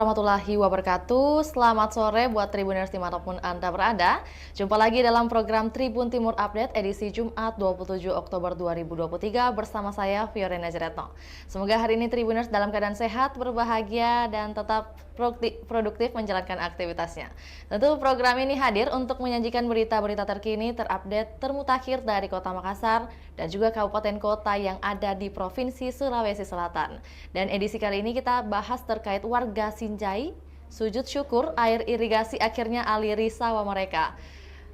Warahmatullahi wabarakatuh. Selamat sore buat Tribuners dimanapun Anda berada. Jumpa lagi dalam program Tribun Timur Update edisi Jumat 27 Oktober 2023 bersama saya Fiorena Jeretno. Semoga hari ini Tribuners dalam keadaan sehat, berbahagia, dan tetap produktif menjalankan aktivitasnya. Tentu program ini hadir untuk menyajikan berita-berita terkini, terupdate, termutakhir dari Kota Makassar dan juga kabupaten kota yang ada di Provinsi Sulawesi Selatan. Dan edisi kali ini kita bahas terkait warga Sinjai, sujud syukur air irigasi akhirnya aliri sawah mereka.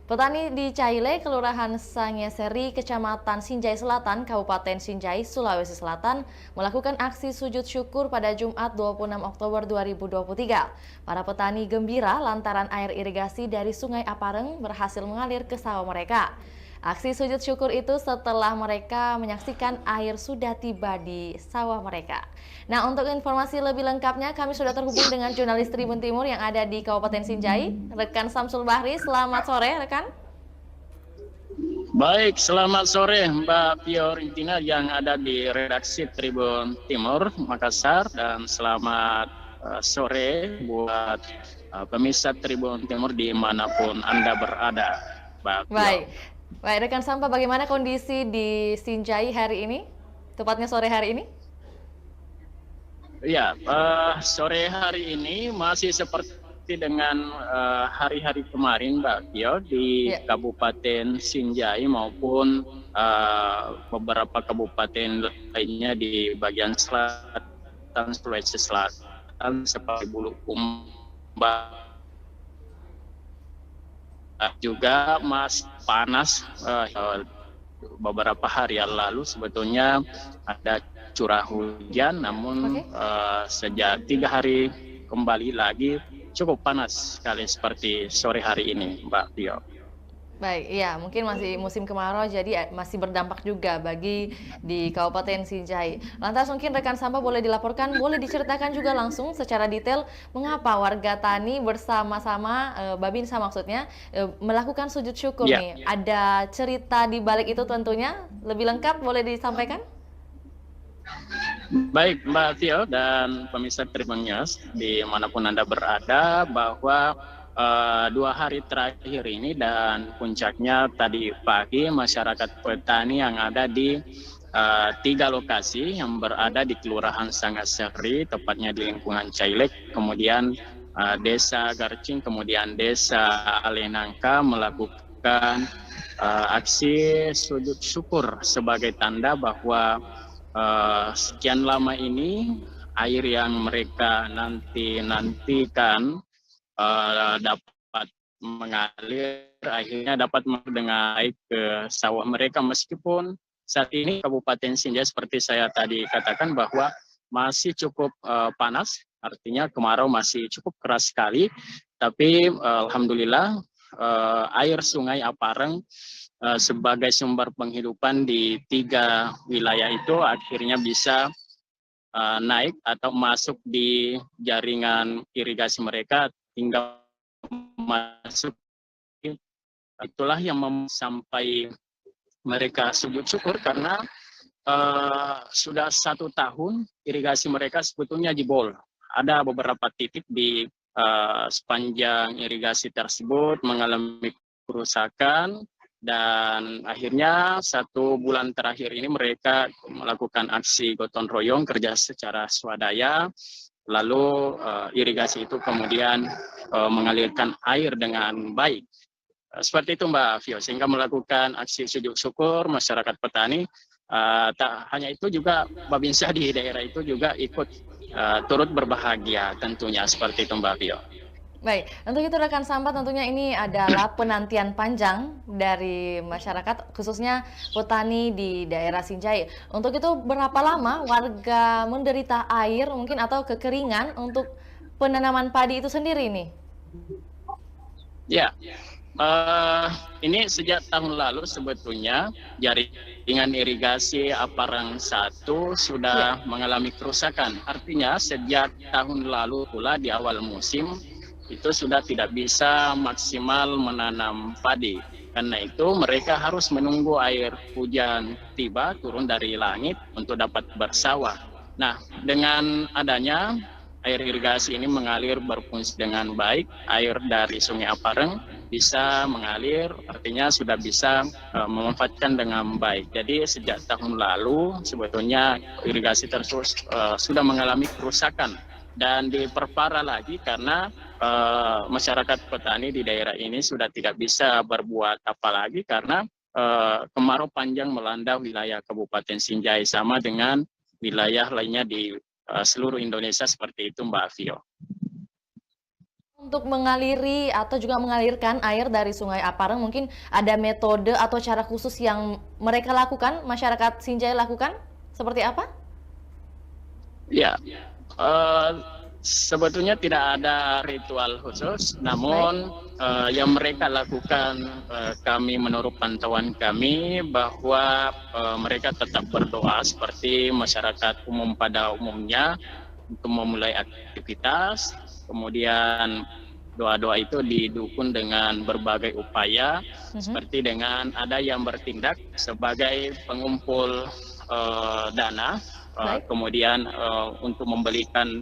Petani di Caile, Kelurahan Sangeseri, Kecamatan Sinjai Selatan, Kabupaten Sinjai, Sulawesi Selatan, melakukan aksi sujud syukur pada Jumat 26 Oktober 2023. Para petani gembira lantaran air irigasi dari Sungai Apareng berhasil mengalir ke sawah mereka. Aksi sujud syukur itu setelah mereka menyaksikan air sudah tiba di sawah mereka. Nah, untuk informasi lebih lengkapnya kami sudah terhubung dengan jurnalis Tribun Timur yang ada di Kabupaten Sinjai, rekan Samsul Bahri. Selamat sore, rekan. Baik, selamat sore Mbak Fiorentina yang ada di redaksi Tribun Timur Makassar, dan selamat sore buat pemirsa Tribun Timur dimanapun Anda berada, Mbak Fio. Baik, rekan Sampa, bagaimana kondisi di Sinjai hari ini? Tepatnya sore hari ini? Ya, sore hari ini masih seperti dengan hari-hari kemarin, Mbak Fio, di Kabupaten Sinjai maupun beberapa kabupaten lainnya di bagian selatan Sulawesi Selatan seperti Bulukumba. Juga masih panas. Beberapa hari yang lalu sebetulnya ada curah hujan, namun sejak 3 hari kembali lagi cukup panas sekali seperti sore hari ini, Mbak Tio. Baik, iya, mungkin masih musim kemarau, jadi masih berdampak juga bagi di Kabupaten Sinjai. Lantas mungkin rekan Sampa boleh dilaporkan, boleh diceritakan juga langsung secara detail mengapa warga tani bersama-sama, Babinsa maksudnya, melakukan sujud syukur nih. Ada cerita di balik itu tentunya, lebih lengkap boleh disampaikan? Baik, Mbak Tio dan pemirsa Tribun News dimanapun Anda berada, bahwa 2 hari terakhir ini dan puncaknya tadi pagi, masyarakat petani yang ada di 3 lokasi yang berada di Kelurahan Sangaseri, tepatnya di lingkungan Cailek, kemudian Desa Garcing, kemudian Desa Alenangka melakukan aksi sujud syukur sebagai tanda bahwa sekian lama ini air yang mereka nantikan dapat mengalir, akhirnya dapat dengan baik ke sawah mereka, meskipun saat ini Kabupaten Sinjai seperti saya tadi katakan bahwa masih cukup panas, artinya kemarau masih cukup keras sekali, tapi alhamdulillah air Sungai Apareng sebagai sumber penghidupan di 3 wilayah itu akhirnya bisa naik atau masuk di jaringan irigasi mereka hingga masuk. Itulah yang sampai mereka sujud syukur, karena sudah 1 tahun irigasi mereka sebetulnya jebol. Ada beberapa titik di sepanjang irigasi tersebut mengalami kerusakan, dan akhirnya 1 bulan terakhir ini mereka melakukan aksi gotong royong, kerja secara swadaya, lalu irigasi itu kemudian mengalirkan air dengan baik. Seperti itu, Mbak Fio, sehingga melakukan aksi sujud syukur masyarakat petani. Tak hanya itu, juga Babinsa di daerah itu juga ikut turut berbahagia tentunya, seperti itu, Mbak Fio. Baik, untuk itu rekan Sampa, tentunya ini adalah penantian panjang dari masyarakat, khususnya petani di daerah Sinjai. Untuk itu berapa lama warga menderita air mungkin atau kekeringan untuk penanaman padi itu sendiri nih? Ya, ini sejak tahun lalu sebetulnya jaringan irigasi Apareng 1 sudah mengalami kerusakan. Artinya sejak tahun lalu pula di awal musim itu sudah tidak bisa maksimal menanam padi. Karena itu mereka harus menunggu air hujan tiba turun dari langit untuk dapat bersawah. Nah, dengan adanya air irigasi ini mengalir berfungsi dengan baik, air dari Sungai Apareng bisa mengalir, artinya sudah bisa memanfaatkan dengan baik. Jadi sejak tahun lalu sebetulnya irigasi tersebut sudah mengalami kerusakan dan diperparah lagi karena masyarakat petani di daerah ini sudah tidak bisa berbuat apa lagi karena kemarau panjang melanda wilayah Kabupaten Sinjai sama dengan wilayah lainnya di seluruh Indonesia seperti itu, Mbak Vio. Untuk mengaliri atau juga mengalirkan air dari Sungai Apareng, mungkin ada metode atau cara khusus yang mereka lakukan, masyarakat Sinjai lakukan? Seperti apa? Ya, sebetulnya tidak ada ritual khusus, namun yang mereka lakukan, kami menurut pantauan kami bahwa mereka tetap berdoa seperti masyarakat umum pada umumnya untuk memulai aktivitas. Kemudian doa-doa itu didukung dengan berbagai upaya, seperti dengan ada yang bertindak sebagai pengumpul dana, kemudian untuk membelikan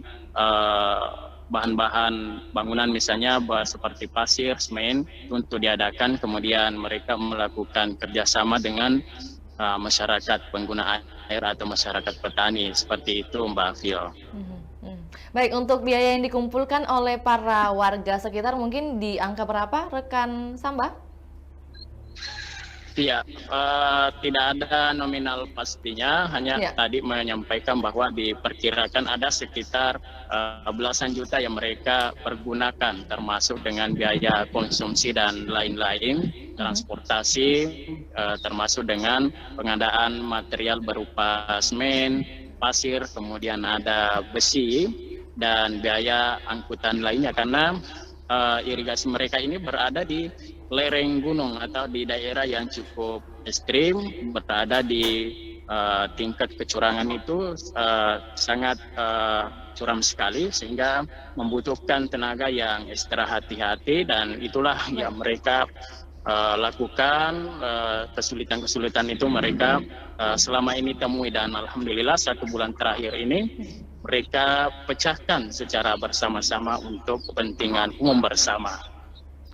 bahan-bahan bangunan misalnya seperti pasir, semen untuk diadakan, kemudian mereka melakukan kerjasama dengan masyarakat pengguna air atau masyarakat petani, seperti itu Mbak Vio. Baik, untuk biaya yang dikumpulkan oleh para warga sekitar mungkin di angka berapa, rekan Samba? Iya, tidak ada nominal pastinya, hanya tadi menyampaikan bahwa diperkirakan ada sekitar belasan juta yang mereka pergunakan, termasuk dengan biaya konsumsi dan lain-lain, transportasi, termasuk dengan pengadaan material berupa semen, pasir, kemudian ada besi, dan biaya angkutan lainnya, karena irigasi mereka ini berada di lereng gunung atau di daerah yang cukup ekstrim, berada di tingkat kecurangan itu sangat curam sekali, sehingga membutuhkan tenaga yang ekstra hati-hati, dan itulah yang mereka lakukan. Kesulitan-kesulitan itu mereka selama ini temui, dan alhamdulillah 1 bulan terakhir ini mereka pecahkan secara bersama-sama untuk kepentingan umum bersama.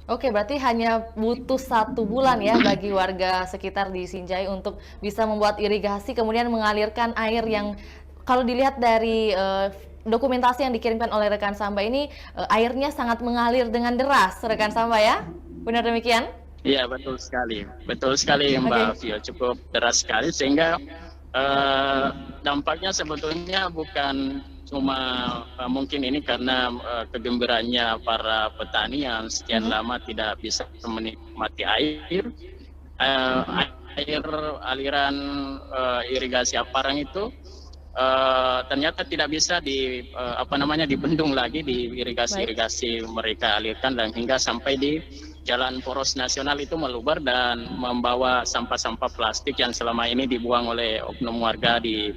Oke, berarti hanya butuh 1 bulan ya bagi warga sekitar di Sinjai untuk bisa membuat irigasi, kemudian mengalirkan air yang kalau dilihat dari dokumentasi yang dikirimkan oleh rekan Samba ini, airnya sangat mengalir dengan deras, rekan Samba ya? Benar demikian? Iya, betul sekali Mbak Vio, cukup deras sekali, sehingga dampaknya sebetulnya bukan cuma mungkin ini karena kegembiraannya para petani yang sekian lama tidak bisa menikmati air. Air aliran irigasi Apareng itu ternyata tidak bisa dibendung lagi di irigasi mereka alirkan, dan hingga sampai di Jalan Poros Nasional itu meluber dan membawa sampah-sampah plastik yang selama ini dibuang oleh oknum warga di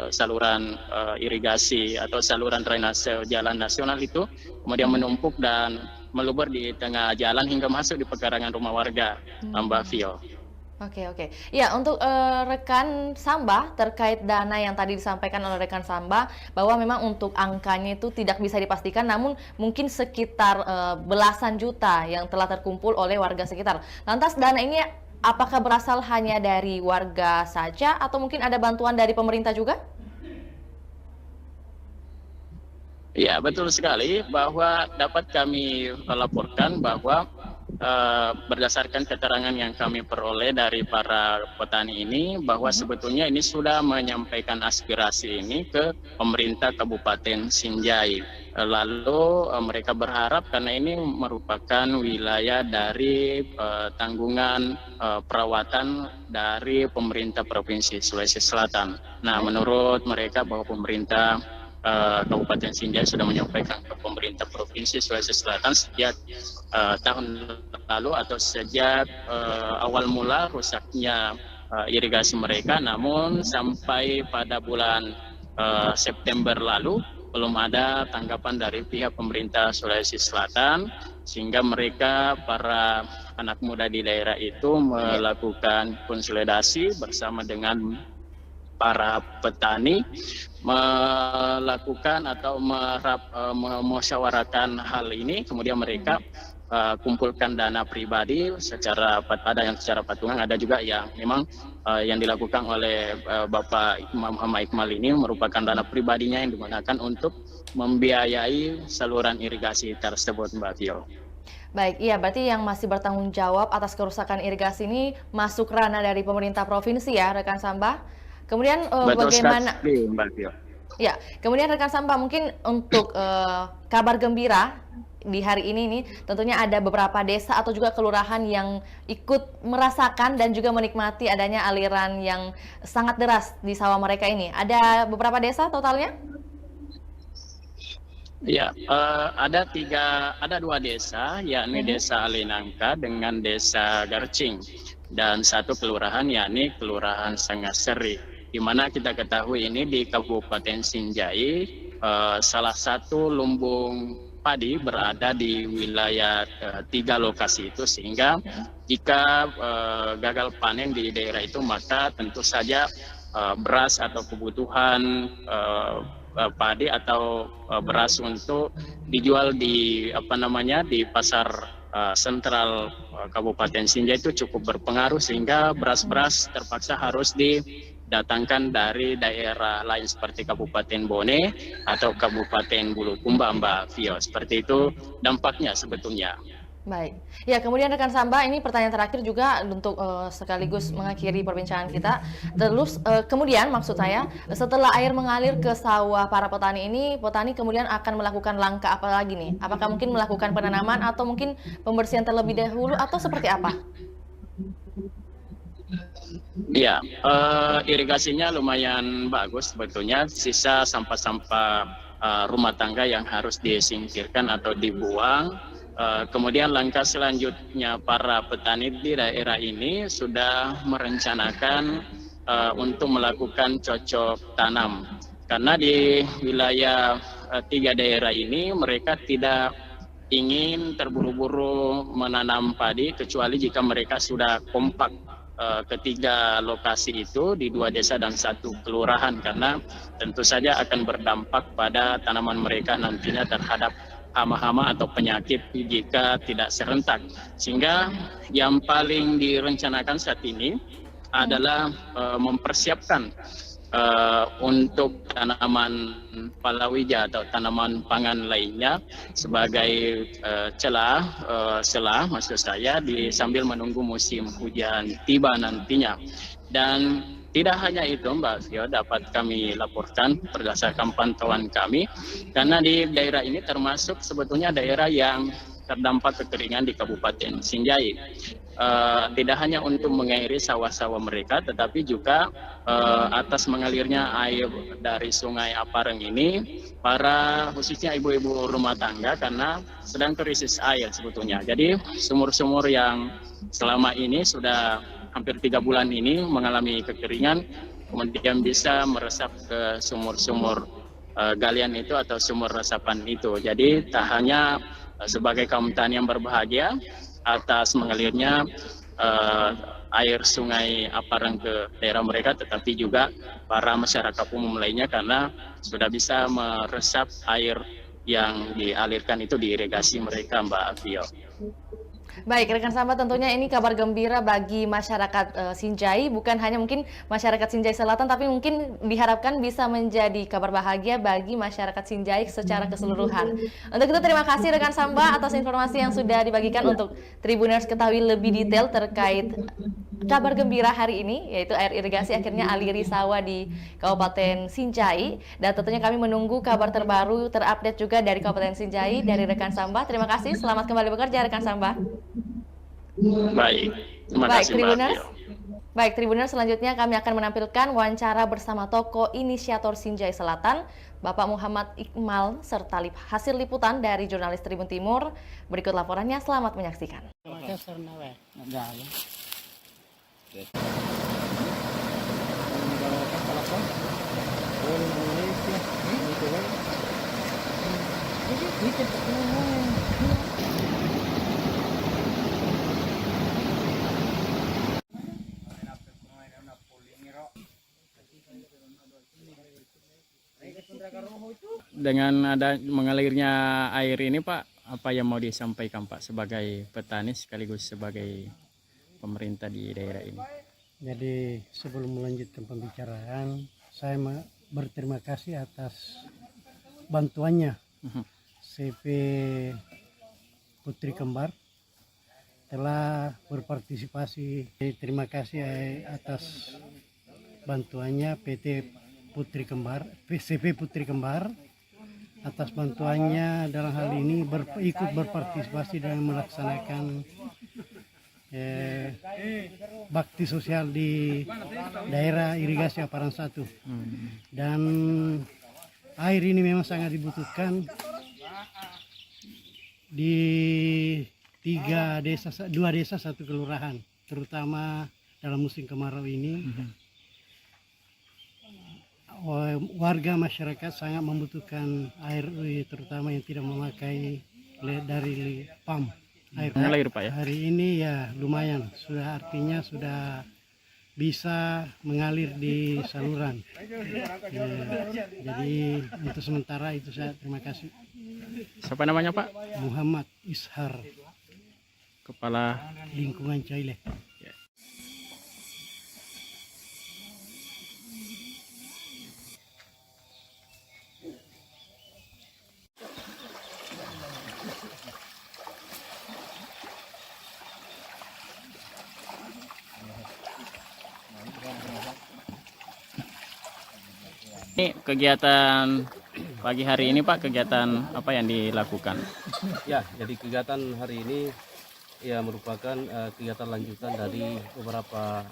saluran irigasi atau saluran drainase Jalan Nasional itu, kemudian menumpuk dan meluber di tengah jalan hingga masuk di pekarangan rumah warga, Mbak Vio. Oke. Ya, untuk rekan Samba terkait dana yang tadi disampaikan oleh rekan Samba, bahwa memang untuk angkanya itu tidak bisa dipastikan, namun mungkin sekitar belasan juta yang telah terkumpul oleh warga sekitar. Lantas dana ini apakah berasal hanya dari warga saja atau mungkin ada bantuan dari pemerintah juga? Ya, betul sekali, bahwa dapat kami laporkan bahwa berdasarkan keterangan yang kami peroleh dari para petani ini, bahwa sebetulnya ini sudah menyampaikan aspirasi ini ke pemerintah Kabupaten Sinjai. Lalu mereka berharap, karena ini merupakan wilayah dari tanggungan perawatan dari pemerintah Provinsi Sulawesi Selatan. Nah, menurut mereka bahwa pemerintah Kabupaten Sinjai sudah menyampaikan ke pemerintah Provinsi Sulawesi Selatan sejak tahun lalu atau sejak awal mula rusaknya irigasi mereka, namun sampai pada bulan September lalu belum ada tanggapan dari pihak pemerintah Sulawesi Selatan, sehingga mereka, para anak muda di daerah itu, melakukan konsolidasi bersama dengan para petani melakukan atau memusyawarahkan hal ini, kemudian mereka kumpulkan dana pribadi ada yang secara patungan, ada juga yang memang yang dilakukan oleh Bapak Muhammad Iqmal ini merupakan dana pribadinya yang digunakan untuk membiayai saluran irigasi tersebut, Mbak Vio. Baik, iya berarti yang masih bertanggung jawab atas kerusakan irigasi ini masuk ranah dari pemerintah provinsi ya, rekan Samba. Kemudian Betul bagaimana? sekali, Mbak Vio. Ya, kemudian rekan Samba mungkin untuk kabar gembira di hari ini nih, tentunya ada beberapa desa atau juga kelurahan yang ikut merasakan dan juga menikmati adanya aliran yang sangat deras di sawah mereka ini. Ada beberapa desa totalnya? Ya, ada dua desa, yakni Desa Alinangka dengan Desa Garcing, dan satu kelurahan yakni Kelurahan Sangaseri, di mana kita ketahui ini di Kabupaten Sinjai, salah satu lumbung padi berada di wilayah 3 lokasi itu, sehingga jika gagal panen di daerah itu maka tentu saja beras atau kebutuhan padi atau beras untuk dijual di di pasar sentral Kabupaten Sinjai itu cukup berpengaruh, sehingga beras-beras terpaksa harus didatangkan dari daerah lain seperti Kabupaten Bone atau Kabupaten Bulukumba, Mbak Vio. Seperti itu dampaknya sebetulnya. Baik, ya kemudian rekan Samba, ini pertanyaan terakhir juga untuk sekaligus mengakhiri perbincangan kita. Terus kemudian maksud saya, setelah air mengalir ke sawah para petani ini, petani kemudian akan melakukan langkah apa lagi nih? Apakah mungkin melakukan penanaman atau mungkin pembersihan terlebih dahulu atau seperti apa? Ya, irigasinya lumayan bagus sebetulnya. Sisa sampah-sampah rumah tangga yang harus disingkirkan atau dibuang. Kemudian langkah selanjutnya para petani di daerah ini sudah merencanakan untuk melakukan cocok tanam. Karena di wilayah 3 daerah ini mereka tidak ingin terburu-buru menanam padi, kecuali jika mereka sudah kompak ketiga lokasi itu di 2 desa dan 1 kelurahan, karena tentu saja akan berdampak pada tanaman mereka nantinya terhadap hama-hama atau penyakit jika tidak serentak. Sehingga yang paling direncanakan saat ini adalah mempersiapkan untuk tanaman palawija atau tanaman pangan lainnya sebagai selah maksud saya sambil menunggu musim hujan tiba nantinya. Dan tidak hanya itu, Mbak Vio, dapat kami laporkan berdasarkan pantauan kami, karena di daerah ini termasuk sebetulnya daerah yang terdampak kekeringan di Kabupaten Sinjai. Tidak hanya untuk mengairi sawah-sawah mereka, tetapi juga atas mengalirnya air dari Sungai Apareng ini, khususnya ibu-ibu rumah tangga karena sedang krisis air sebetulnya. Jadi sumur-sumur yang selama ini sudah hampir 3 bulan ini mengalami kekeringan, kemudian bisa meresap ke sumur-sumur galian itu atau sumur resapan itu. Jadi tak hanya sebagai kaum tani yang berbahagia atas mengalirnya air Sungai Apareng ke daerah mereka, tetapi juga para masyarakat umum lainnya karena sudah bisa meresap air yang dialirkan itu di irigasi mereka, Mbak Vio. Baik, rekan Samba, tentunya ini kabar gembira bagi masyarakat Sinjai, bukan hanya mungkin masyarakat Sinjai Selatan, tapi mungkin diharapkan bisa menjadi kabar bahagia bagi masyarakat Sinjai secara keseluruhan. Untuk itu terima kasih rekan Samba atas informasi yang sudah dibagikan untuk Tribuners ketahui lebih detail terkait kabar gembira hari ini, yaitu air irigasi akhirnya aliri sawah di Kabupaten Sinjai. Dan tentunya kami menunggu kabar terbaru, terupdate juga dari Kabupaten Sinjai, dari rekan Samba. Terima kasih, selamat kembali bekerja rekan Samba. Baik, terima kasih Tribuners. Baik, Tribuners, selanjutnya kami akan menampilkan wawancara bersama tokoh inisiator Sinjai Selatan, Bapak Muhammad Iqmal, serta hasil liputan dari jurnalis Tribun Timur. Berikut laporannya, selamat menyaksikan. dengan ada mengalirnya air ini Pak, apa yang mau disampaikan Pak sebagai petani sekaligus sebagai pemerintah di daerah ini? Jadi sebelum melanjutkan pembicaraan, saya berterima kasih atas bantuannya CP Putri Kembar telah berpartisipasi. Terima kasih atas bantuannya PT Putri Kembar, CP Putri Kembar atas bantuannya dalam hal ini ikut berpartisipasi dalam melaksanakan bakti sosial di daerah irigasi Aparan 1. Dan air ini memang sangat dibutuhkan di 2 desa 1 kelurahan, terutama dalam musim kemarau ini. Warga masyarakat sangat membutuhkan air, terutama yang tidak memakai dari pump. Mengalir Pak ya? Hari ini ya lumayan, artinya sudah bisa mengalir di saluran. Jadi untuk sementara itu saya terima kasih. Siapa namanya Pak? Muhammad Ishar, Kepala Lingkungan Caile. Ini kegiatan pagi hari ini Pak, kegiatan apa yang dilakukan? Ya, jadi kegiatan hari ini ya merupakan kegiatan lanjutan dari beberapa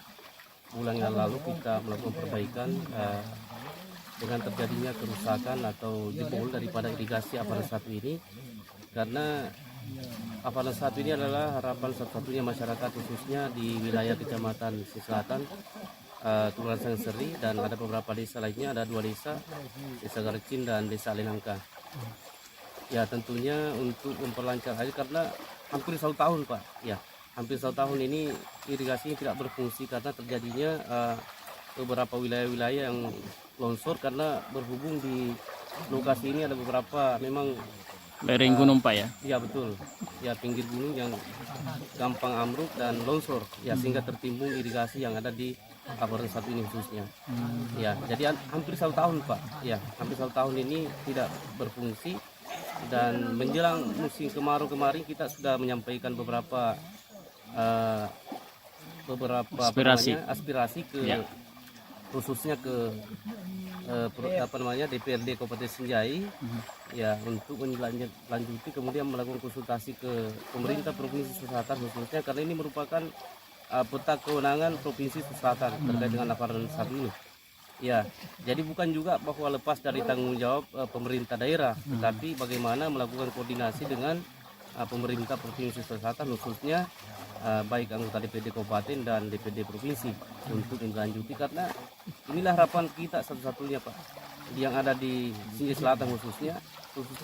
bulan yang lalu kita melakukan perbaikan dengan terjadinya kerusakan atau jebol daripada irigasi Aparan 1 ini, karena Aparan 1 ini adalah harapan satu-satunya masyarakat khususnya di wilayah Kecamatan Selatan, Kelurahan Sangseri, dan ada beberapa desa lainnya, ada 2 desa, Desa Garcin dan Desa Alenangka. Ya tentunya untuk memperlancar air karena hampir 1 tahun Pak, ya hampir 1 tahun ini irigasi tidak berfungsi karena terjadinya beberapa wilayah-wilayah yang longsor, karena berhubung di lokasi ini ada beberapa memang Lereng gunung Pak ya? ya betul, ya pinggir gunung yang gampang ambruk dan longsor, ya sehingga tertimbun irigasi yang ada di Aparan 1 ini khususnya. Ya, jadi hampir 1 tahun Pak. Ya, hampir 1 tahun ini tidak berfungsi, dan menjelang musim kemarau kemarin kita sudah menyampaikan beberapa aspirasi ke khususnya ke DPRD Kabupaten Sinjai, ya untuk menlanjuti kemudian melakukan konsultasi ke pemerintah Provinsi Selatan khususnya, karena ini merupakan peta kewenangan Provinsi Selatan terkait dengan Aparan 1 ini. Ya, jadi bukan juga bahwa lepas dari tanggung jawab pemerintah daerah, tetapi bagaimana melakukan koordinasi dengan pemerintah Provinsi Selatan khususnya baik anggota DPD Kabupaten dan DPD Provinsi untuk melanjuti, karena inilah harapan kita satu-satunya Pak, yang ada di Sinjai Selatan khususnya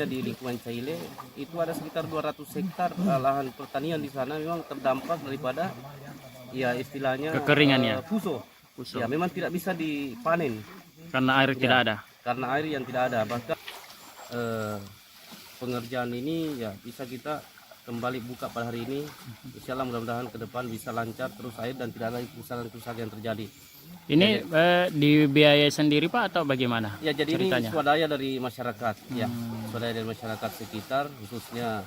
di lingkungan Caile. Itu ada sekitar 200 hektar lahan pertanian di sana memang terdampak daripada ya istilahnya kekeringannya, puso. Ya memang tidak bisa dipanen karena air tidak ada. Karena air yang tidak ada. Bahkan pengerjaan ini ya bisa kita kembali buka pada hari ini. Insyaallah mudah-mudahan ke depan bisa lancar terus air dan tidak ada kerusakan-kerusakan yang terjadi. Ini dibiayai sendiri Pak atau bagaimana? Ya, jadi ceritanya? Ini swadaya dari masyarakat, ya swadaya dari masyarakat sekitar, khususnya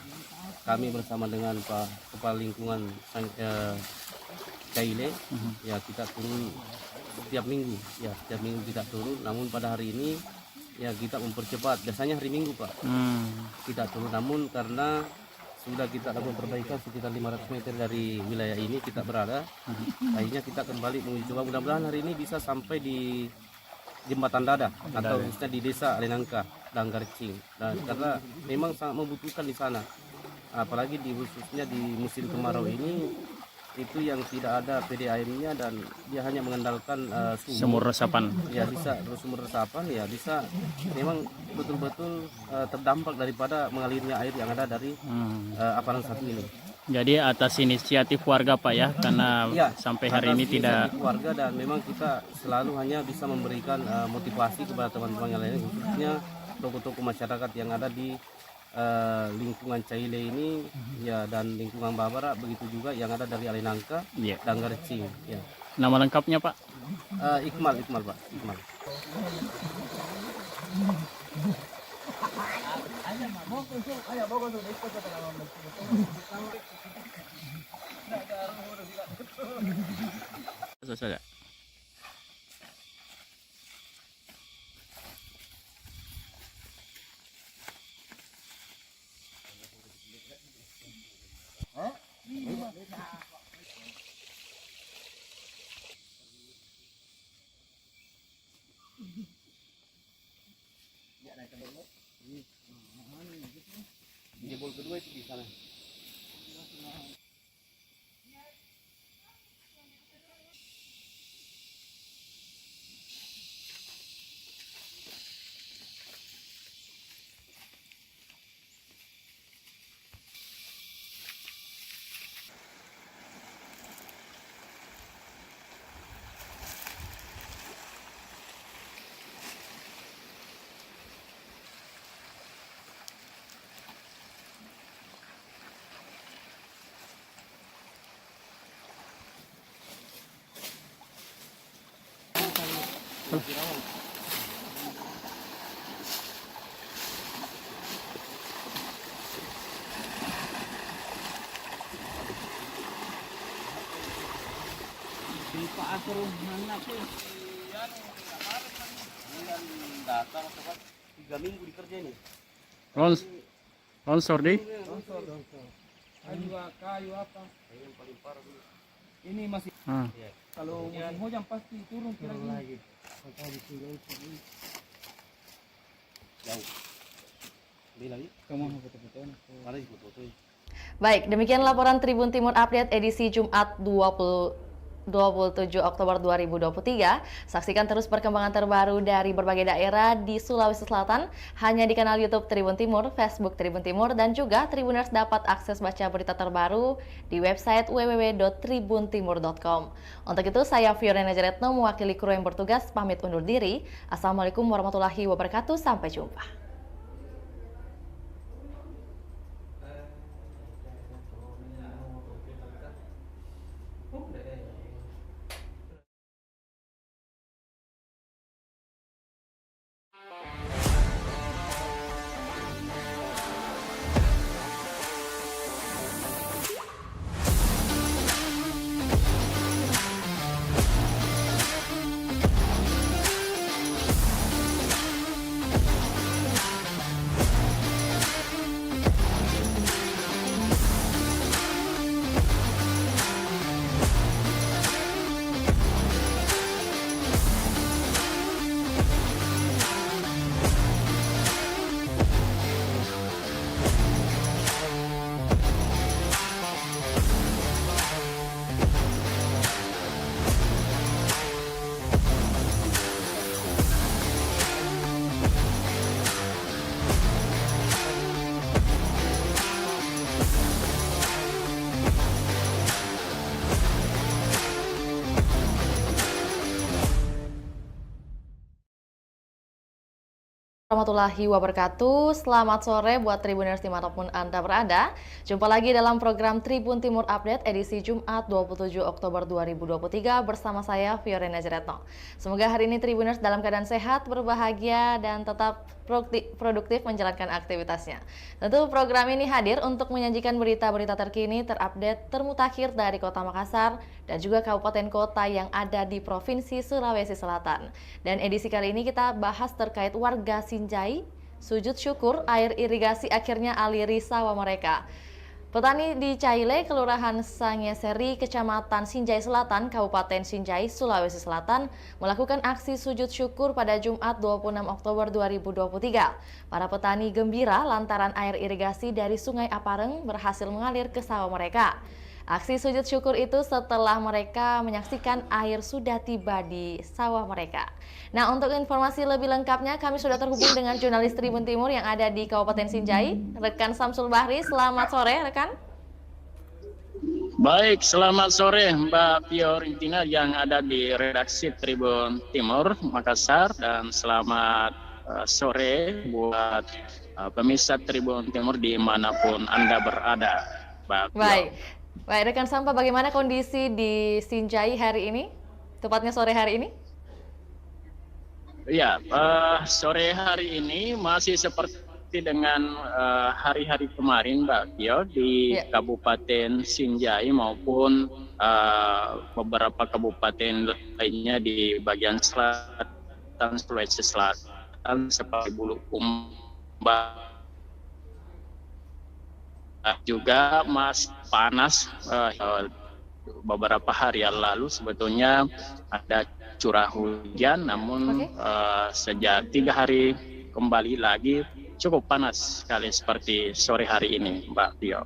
kami bersama dengan Pak Kepala Lingkungan Caile, ya kita turun setiap minggu, ya setiap minggu kita turun. Namun pada hari ini ya kita mempercepat, biasanya hari Minggu Pak kita turun, namun karena sudah kita lakukan perbaikan sekitar 500 meter dari wilayah ini kita berada, akhirnya kita kembali mencoba, mudah-mudahan hari ini bisa sampai di Jembatan Dada atau khususnya di Desa Alenangka dan Garcing, dan karena memang sangat membutuhkan di sana, apalagi khususnya di musim kemarau ini itu yang tidak ada PDAM-nya dan dia hanya mengandalkan sumur resapan. Ya bisa sumur resapan, ya bisa memang betul-betul terdampak daripada mengalirnya air yang ada dari Aparan 1 ini. Jadi atas inisiatif warga Pak ya, karena ya, sampai hari ini tidak warga, dan memang kita selalu hanya bisa memberikan motivasi kepada teman-teman yang lain, khususnya toko-toko masyarakat yang ada di lingkungan Caile ini ya, dan lingkungan Babara, begitu juga yang ada dari Alinangka dan Garcing ya. Nama lengkapnya Pak? Iqmal Pak, Iqmal. Saja. Jebol kedua itu di sana. Datang cepat 3 minggu dikerja ini. Longsor di? Kayu apa? Yang paling parah dulu. Ini masih kalau musim hujan pasti turun lagi. Jauh. Beli lagi. Kamu mau foto-foto? Mana sih foto? Baik, demikian laporan Tribun Timur Update edisi Jumat 27 Oktober 2023. Saksikan terus perkembangan terbaru dari berbagai daerah di Sulawesi Selatan hanya di kanal YouTube Tribun Timur, Facebook Tribun Timur, dan juga Tribuners dapat akses baca berita terbaru di website www.tribuntimur.com. Untuk itu, saya Fiorena Jaretno mewakili kru yang bertugas pamit undur diri. Assalamualaikum warahmatullahi wabarakatuh. Sampai jumpa. Warahmatullahi wabarakatuh. Selamat sore buat Tribuners dimanapun Anda berada. Jumpa lagi dalam program Tribun Timur Update edisi Jumat 27 Oktober 2023 bersama saya Fiorena Jaretno. Semoga hari ini Tribuners dalam keadaan sehat, berbahagia, dan tetap produktif menjalankan aktivitasnya. Tentu program ini hadir untuk menyajikan berita-berita terkini, terupdate, termutakhir dari Kota Makassar dan juga kabupaten kota yang ada di Provinsi Sulawesi Selatan. Dan edisi kali ini kita bahas terkait warga Sinjai, sujud syukur air irigasi akhirnya aliri sawah mereka. Petani di Caile, Kelurahan Sangeseri, Kecamatan Sinjai Selatan, Kabupaten Sinjai, Sulawesi Selatan, melakukan aksi sujud syukur pada Jumat 26 Oktober 2023. Para petani gembira lantaran air irigasi dari Sungai Apareng berhasil mengalir ke sawah mereka. Aksi sujud syukur itu setelah mereka menyaksikan air sudah tiba di sawah mereka. Nah, untuk informasi lebih lengkapnya kami sudah terhubung dengan jurnalis Tribun Timur yang ada di Kabupaten Sinjai, rekan Samsul Bahri. Selamat sore, rekan. Baik, selamat sore Mbak Fiorentina yang ada di redaksi Tribun Timur Makassar, dan selamat sore buat pemirsa Tribun Timur dimanapun Anda berada. Baik, rekan Sampa, bagaimana kondisi di Sinjai hari ini? Tepatnya sore hari ini? Ya, sore hari ini masih seperti dengan hari-hari kemarin, Mbak Kio, di Kabupaten Sinjai maupun beberapa kabupaten lainnya di bagian selatan Sulawesi Selatan seperti Bulukumba juga masih panas. Beberapa hari yang lalu sebetulnya ada curah hujan, namun sejak 3 hari kembali lagi cukup panas sekali seperti sore hari ini, Mbak Tio.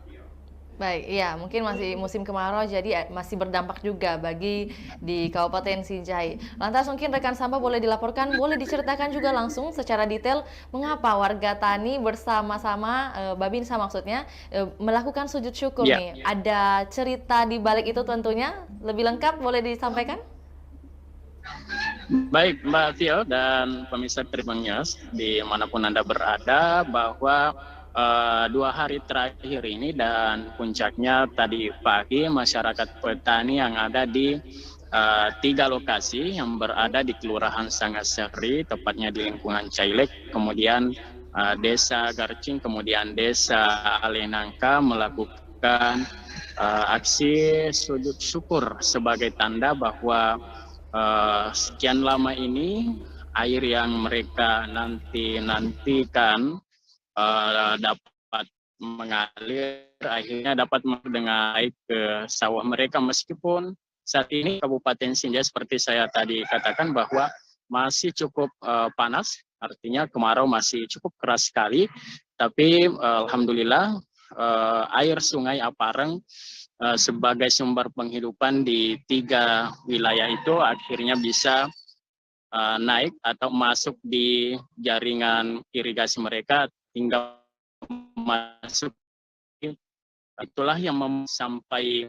Baik, iya, mungkin masih musim kemarau, jadi masih berdampak juga bagi di Kabupaten Sinjai. Lantas mungkin rekan Sampa boleh dilaporkan, boleh diceritakan juga langsung secara detail mengapa warga tani bersama-sama, Babinsa maksudnya, melakukan sujud syukur nih. Ada cerita di balik itu tentunya, lebih lengkap boleh disampaikan? Baik, Mbak Tio dan pemirsa Tribun News dimanapun Anda berada, bahwa 2 hari terakhir ini dan puncaknya tadi pagi, masyarakat petani yang ada di 3 lokasi yang berada di Kelurahan Sangaseri, tepatnya di lingkungan Cailek, kemudian Desa Garcing, kemudian Desa Alenangka melakukan aksi sujud syukur sebagai tanda bahwa sekian lama ini air yang mereka nantikan dapat mengalir, akhirnya dapat dengan baik ke sawah mereka, meskipun saat ini Kabupaten Sinjai seperti saya tadi katakan bahwa masih cukup panas, artinya kemarau masih cukup keras sekali, tapi alhamdulillah air Sungai Apareng sebagai sumber penghidupan di 3 wilayah itu akhirnya bisa naik atau masuk di jaringan irigasi mereka hingga masuk. Itulah yang sampai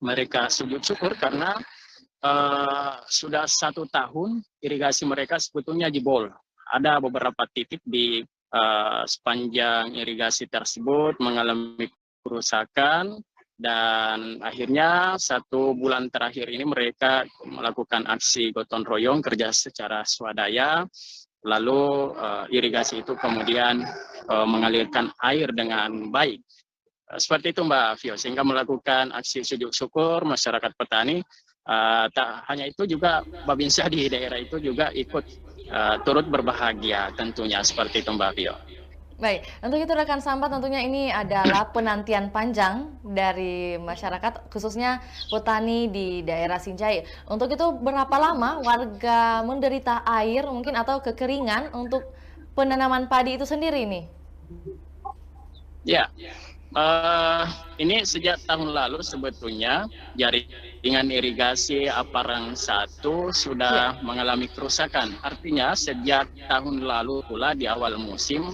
mereka sujud syukur karena sudah 1 tahun irigasi mereka sebetulnya jebol. Ada beberapa titik di sepanjang irigasi tersebut mengalami kerusakan, dan akhirnya 1 bulan terakhir ini mereka melakukan aksi gotong royong, kerja secara swadaya, lalu irigasi itu kemudian mengalirkan air dengan baik. Seperti itu Mbak Vio, sehingga melakukan aksi sujud syukur masyarakat petani. Tak hanya itu juga Babinsa di daerah itu juga ikut turut berbahagia tentunya, seperti itu Mbak Vio. Baik, untuk itu rekan Sampa, tentunya ini adalah penantian panjang dari masyarakat, khususnya petani di daerah Sinjai. Untuk itu berapa lama warga menderita air mungkin atau kekeringan untuk penanaman padi itu sendiri nih? Ya, ini sejak tahun lalu sebetulnya jaringan irigasi Apareng 1 sudah mengalami kerusakan. Artinya sejak tahun lalu pula di awal musim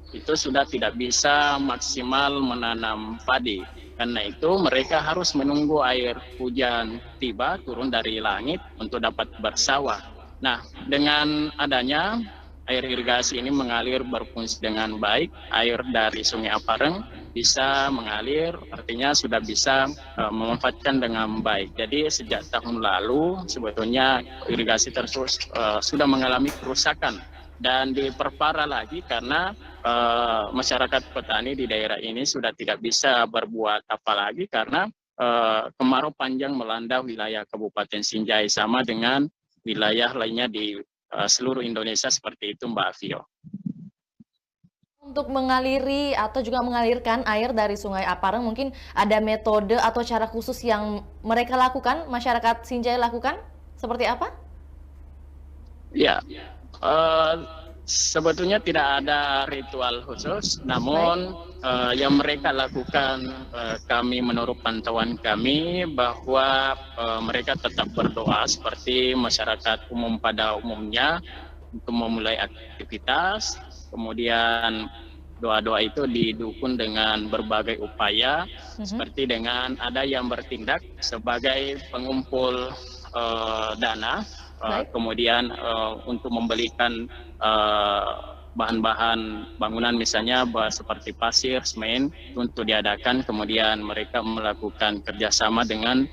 itu sudah tidak bisa maksimal menanam padi. Karena itu mereka harus menunggu air hujan tiba turun dari langit untuk dapat bersawah. Nah, dengan adanya air irigasi ini mengalir berfungsi dengan baik, air dari Sungai Apareng bisa mengalir, artinya sudah bisa memanfaatkan dengan baik. Jadi sejak tahun lalu sebetulnya irigasi tersebut sudah mengalami kerusakan, dan diperparah lagi karena masyarakat petani di daerah ini sudah tidak bisa berbuat apa lagi karena kemarau panjang melanda wilayah Kabupaten Sinjai, sama dengan wilayah lainnya di seluruh Indonesia, seperti itu Mbak Vio. Untuk mengaliri atau juga mengalirkan air dari Sungai Apareng, mungkin ada metode atau cara khusus yang mereka lakukan, masyarakat Sinjai lakukan? Seperti apa? Ya, sebetulnya tidak ada ritual khusus, namun yang mereka lakukan, kami menurut pantauan kami bahwa mereka tetap berdoa seperti masyarakat umum pada umumnya untuk memulai aktivitas. Kemudian doa-doa itu didukung dengan berbagai upaya, seperti dengan ada yang bertindak sebagai pengumpul dana kemudian untuk membelikan bahan-bahan bangunan misalnya seperti pasir, semen untuk diadakan, kemudian mereka melakukan kerjasama dengan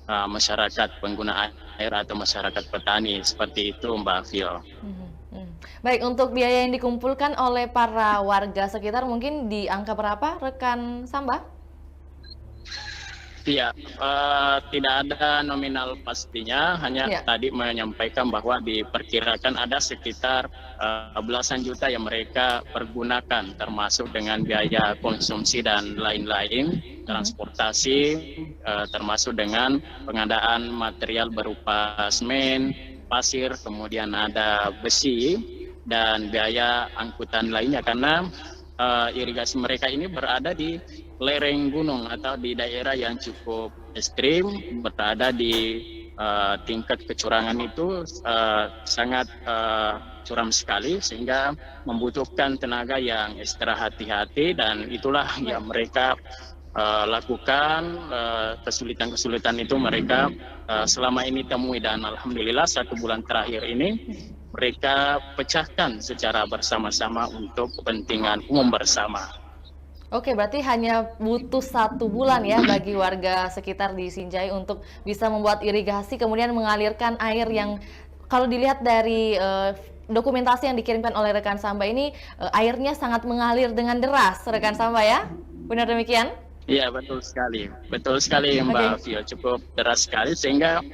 masyarakat pengguna air atau masyarakat petani, seperti itu Mbak Fio. Baik, untuk biaya yang dikumpulkan oleh para warga sekitar mungkin di angka berapa rekan Samba? Iya, tidak ada nominal pastinya, hanya tadi menyampaikan bahwa diperkirakan ada sekitar belasan juta yang mereka pergunakan, termasuk dengan biaya konsumsi dan lain-lain, transportasi, termasuk dengan pengadaan material berupa semen, pasir, kemudian ada besi, dan biaya angkutan lainnya, karena irigasi mereka ini berada di lereng gunung atau di daerah yang cukup ekstrim, berada di tingkat kecurangan itu sangat curam sekali, sehingga membutuhkan tenaga yang ekstra hati-hati, dan itulah yang mereka lakukan. Kesulitan-kesulitan itu mereka selama ini temui, dan alhamdulillah 1 bulan terakhir ini mereka pecahkan secara bersama-sama untuk kepentingan umum bersama. Oke, berarti hanya butuh 1 bulan ya bagi warga sekitar di Sinjai untuk bisa membuat irigasi, kemudian mengalirkan air yang kalau dilihat dari dokumentasi yang dikirimkan oleh rekan Samba ini, airnya sangat mengalir dengan deras, rekan Samba ya? Benar demikian? Iya, betul sekali Mbak Fio, cukup deras sekali, sehingga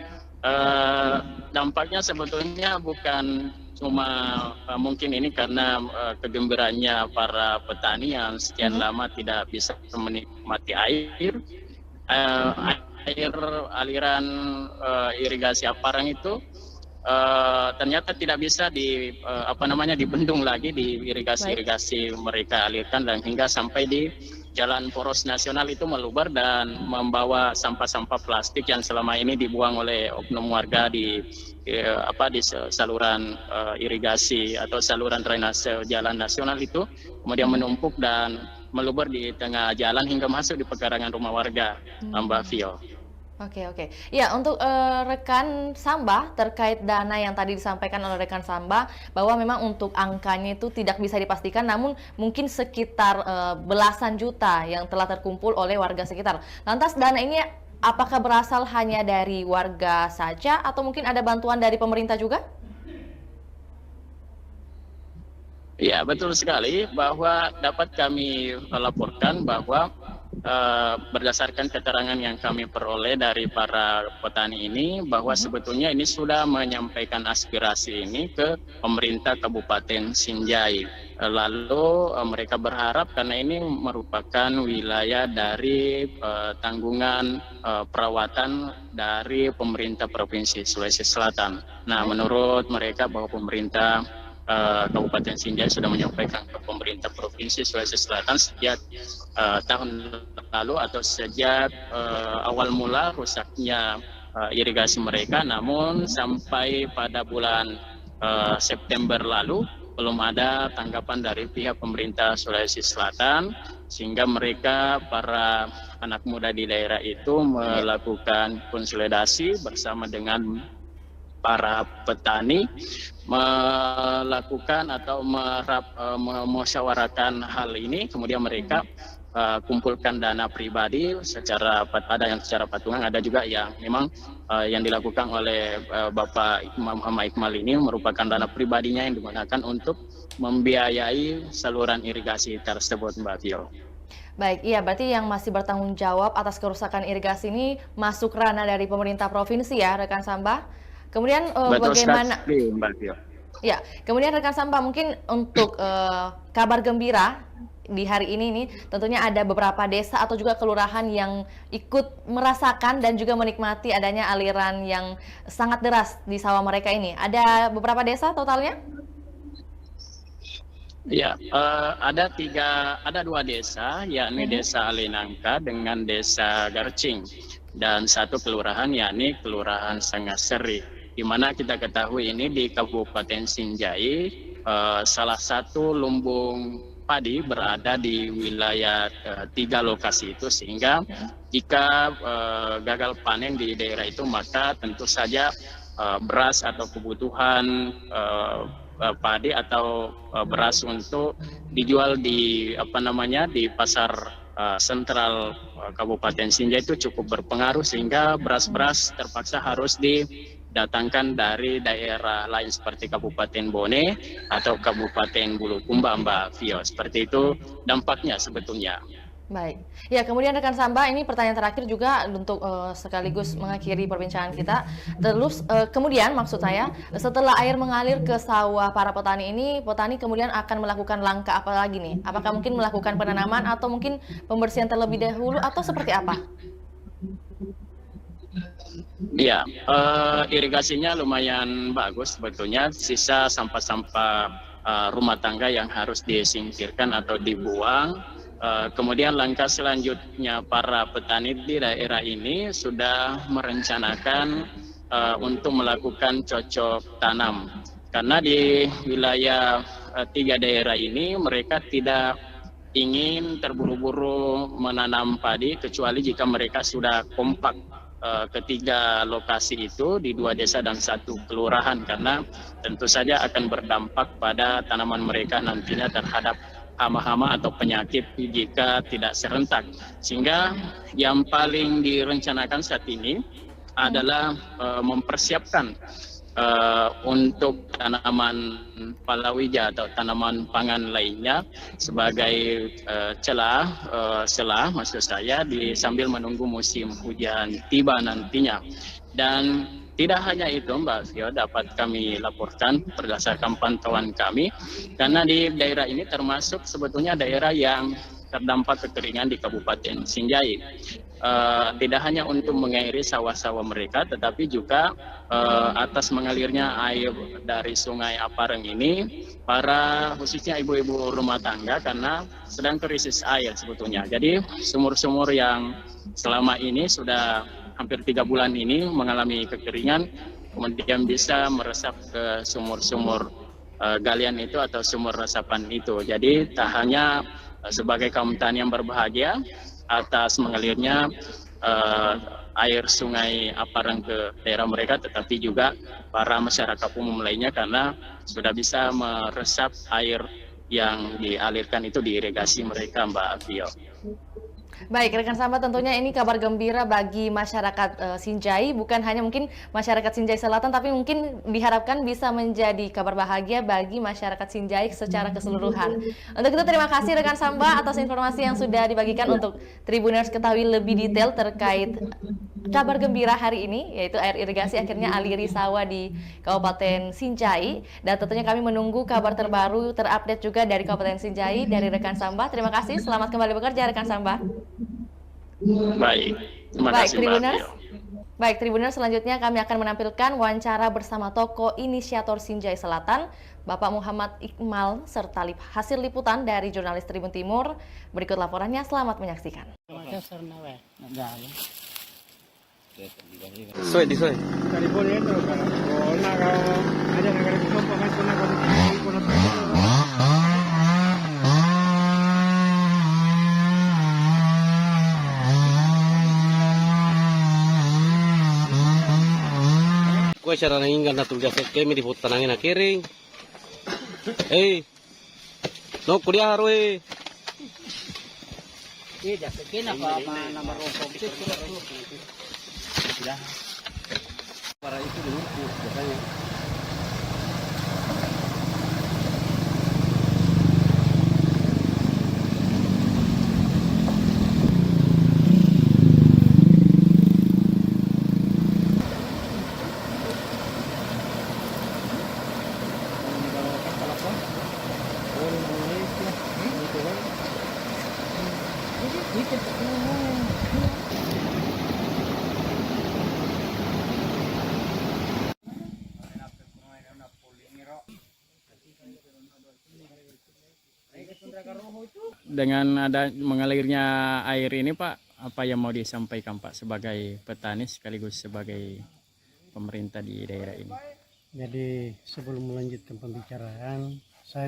dampaknya sebetulnya bukan cuma mungkin ini karena kegembiraannya para petani yang sekian lama tidak bisa menikmati air. Air aliran irigasi Aparang itu ternyata tidak bisa dibendung lagi di irigasi mereka alirkan, dan hingga sampai di jalan poros nasional itu meluber dan membawa sampah-sampah plastik yang selama ini dibuang oleh oknum warga di saluran irigasi atau saluran drainase jalan nasional itu, kemudian menumpuk dan meluber di tengah jalan hingga masuk di pekarangan rumah warga, Mbak Fio. Oke. Ya, untuk rekan Samba terkait dana yang tadi disampaikan oleh rekan Samba, bahwa memang untuk angkanya itu tidak bisa dipastikan, namun mungkin sekitar belasan juta yang telah terkumpul oleh warga sekitar. Lantas dana ini apakah berasal hanya dari warga saja atau mungkin ada bantuan dari pemerintah juga? Ya, betul sekali, bahwa dapat kami laporkan bahwa berdasarkan keterangan yang kami peroleh dari para petani ini, bahwa sebetulnya ini sudah menyampaikan aspirasi ini ke pemerintah Kabupaten Sinjai. Lalu mereka berharap, karena ini merupakan wilayah dari tanggungan perawatan dari pemerintah Provinsi Sulawesi Selatan. Nah, menurut mereka bahwa pemerintah Kabupaten Sinjai sudah menyampaikan ke pemerintah Provinsi Sulawesi Selatan sejak tahun lalu atau sejak awal mula rusaknya irigasi mereka, namun sampai pada bulan September lalu belum ada tanggapan dari pihak pemerintah Sulawesi Selatan, sehingga mereka, para anak muda di daerah itu, melakukan konsolidasi bersama dengan para petani, melakukan atau memusyawarahkan hal ini, kemudian mereka kumpulkan dana pribadi, ada yang secara patungan, ada juga yang memang yang dilakukan oleh Bapak Muhammad Iqmal ini merupakan dana pribadinya yang digunakan untuk membiayai saluran irigasi tersebut, Mbak Fio. Baik, iya, berarti yang masih bertanggung jawab atas kerusakan irigasi ini masuk ranah dari pemerintah provinsi ya, rekan Samba. Kemudian bagaimana? Sekali, Mbak Fio. Ya, kemudian rekan Samba, mungkin untuk kabar gembira di hari ini nih, tentunya ada beberapa desa atau juga kelurahan yang ikut merasakan dan juga menikmati adanya aliran yang sangat deras di sawah mereka ini. Ada beberapa desa totalnya? Ya, ada 2 desa, yakni Desa Alinangka dengan Desa Garcing, dan 1 kelurahan yakni Kelurahan Sangaseri. Di mana kita ketahui ini di Kabupaten Sinjai, salah satu lumbung padi berada di wilayah 3 lokasi itu, sehingga jika gagal panen di daerah itu, maka tentu saja beras atau kebutuhan padi atau beras untuk dijual di di pasar sentral Kabupaten Sinjai itu cukup berpengaruh, sehingga beras-beras terpaksa harus didatangkan dari daerah lain seperti Kabupaten Bone atau Kabupaten Bulukumba, Mbak Vio. Seperti itu dampaknya sebetulnya. Baik, ya kemudian rekan Samba, ini pertanyaan terakhir juga untuk sekaligus mengakhiri perbincangan kita. Terus kemudian maksud saya, setelah air mengalir ke sawah para petani ini, petani kemudian akan melakukan langkah apa lagi nih? Apakah mungkin melakukan penanaman atau mungkin pembersihan terlebih dahulu atau seperti apa? Iya, irigasinya lumayan bagus sebetulnya. Sisa sampah-sampah rumah tangga yang harus disingkirkan atau dibuang. Kemudian langkah selanjutnya para petani di daerah ini sudah merencanakan untuk melakukan cocok tanam. Karena di wilayah 3 daerah ini mereka tidak ingin terburu-buru menanam padi kecuali jika mereka sudah kompak ketiga lokasi itu di 2 desa dan 1 kelurahan, karena tentu saja akan berdampak pada tanaman mereka nantinya terhadap hama-hama atau penyakit jika tidak serentak. Sehingga yang paling direncanakan saat ini adalah mempersiapkan untuk tanaman palawija atau tanaman pangan lainnya sebagai selah maksud saya sambil menunggu musim hujan tiba nantinya. Dan tidak hanya itu Mbak Vio, dapat kami laporkan berdasarkan pantauan kami, karena di daerah ini termasuk sebetulnya daerah yang terdampak kekeringan di Kabupaten Sinjai. Tidak hanya untuk mengairi sawah-sawah mereka, tetapi juga atas mengalirnya air dari Sungai Apareng ini, khususnya ibu-ibu rumah tangga karena sedang krisis air sebetulnya. Jadi sumur-sumur yang selama ini sudah hampir 3 bulan ini mengalami kekeringan, kemudian bisa meresap ke sumur-sumur galian itu atau sumur resapan itu. Jadi tak hanya sebagai kaum tani yang berbahagia atas mengalirnya air Sungai Apareng ke daerah mereka, tetapi juga para masyarakat umum lainnya karena sudah bisa meresap air yang dialirkan itu di irigasi mereka, Mbak Vio. Baik, rekan Samba, tentunya ini kabar gembira bagi masyarakat Sinjai, bukan hanya mungkin masyarakat Sinjai Selatan, tapi mungkin diharapkan bisa menjadi kabar bahagia bagi masyarakat Sinjai secara keseluruhan. Untuk itu terima kasih rekan Samba atas informasi yang sudah dibagikan untuk Tribuners ketahui lebih detail terkait kabar gembira hari ini, yaitu air irigasi akhirnya aliri sawah di Kabupaten Sinjai. Dan tentunya kami menunggu kabar terbaru terupdate juga dari Kabupaten Sinjai dari rekan Samba. Terima kasih, selamat kembali bekerja rekan Samba. Baik, terima kasih Mbak Vio. Baik, Tribuners, selanjutnya kami akan menampilkan wawancara bersama tokoh inisiator Sinjai Selatan, Bapak Muhammad Iqmal, serta hasil liputan dari jurnalis Tribun Timur. Berikut laporannya, selamat menyaksikan. Kue cara nangin na tugas kami di tanangin na kering. No kuliah haroy. Tidak, kena apa nama rokok itu Para itu dulu biasanya. Dengan ada mengalirnya air ini Pak, apa yang mau disampaikan Pak sebagai petani sekaligus sebagai pemerintah di daerah ini? Jadi sebelum melanjutkan pembicaraan, saya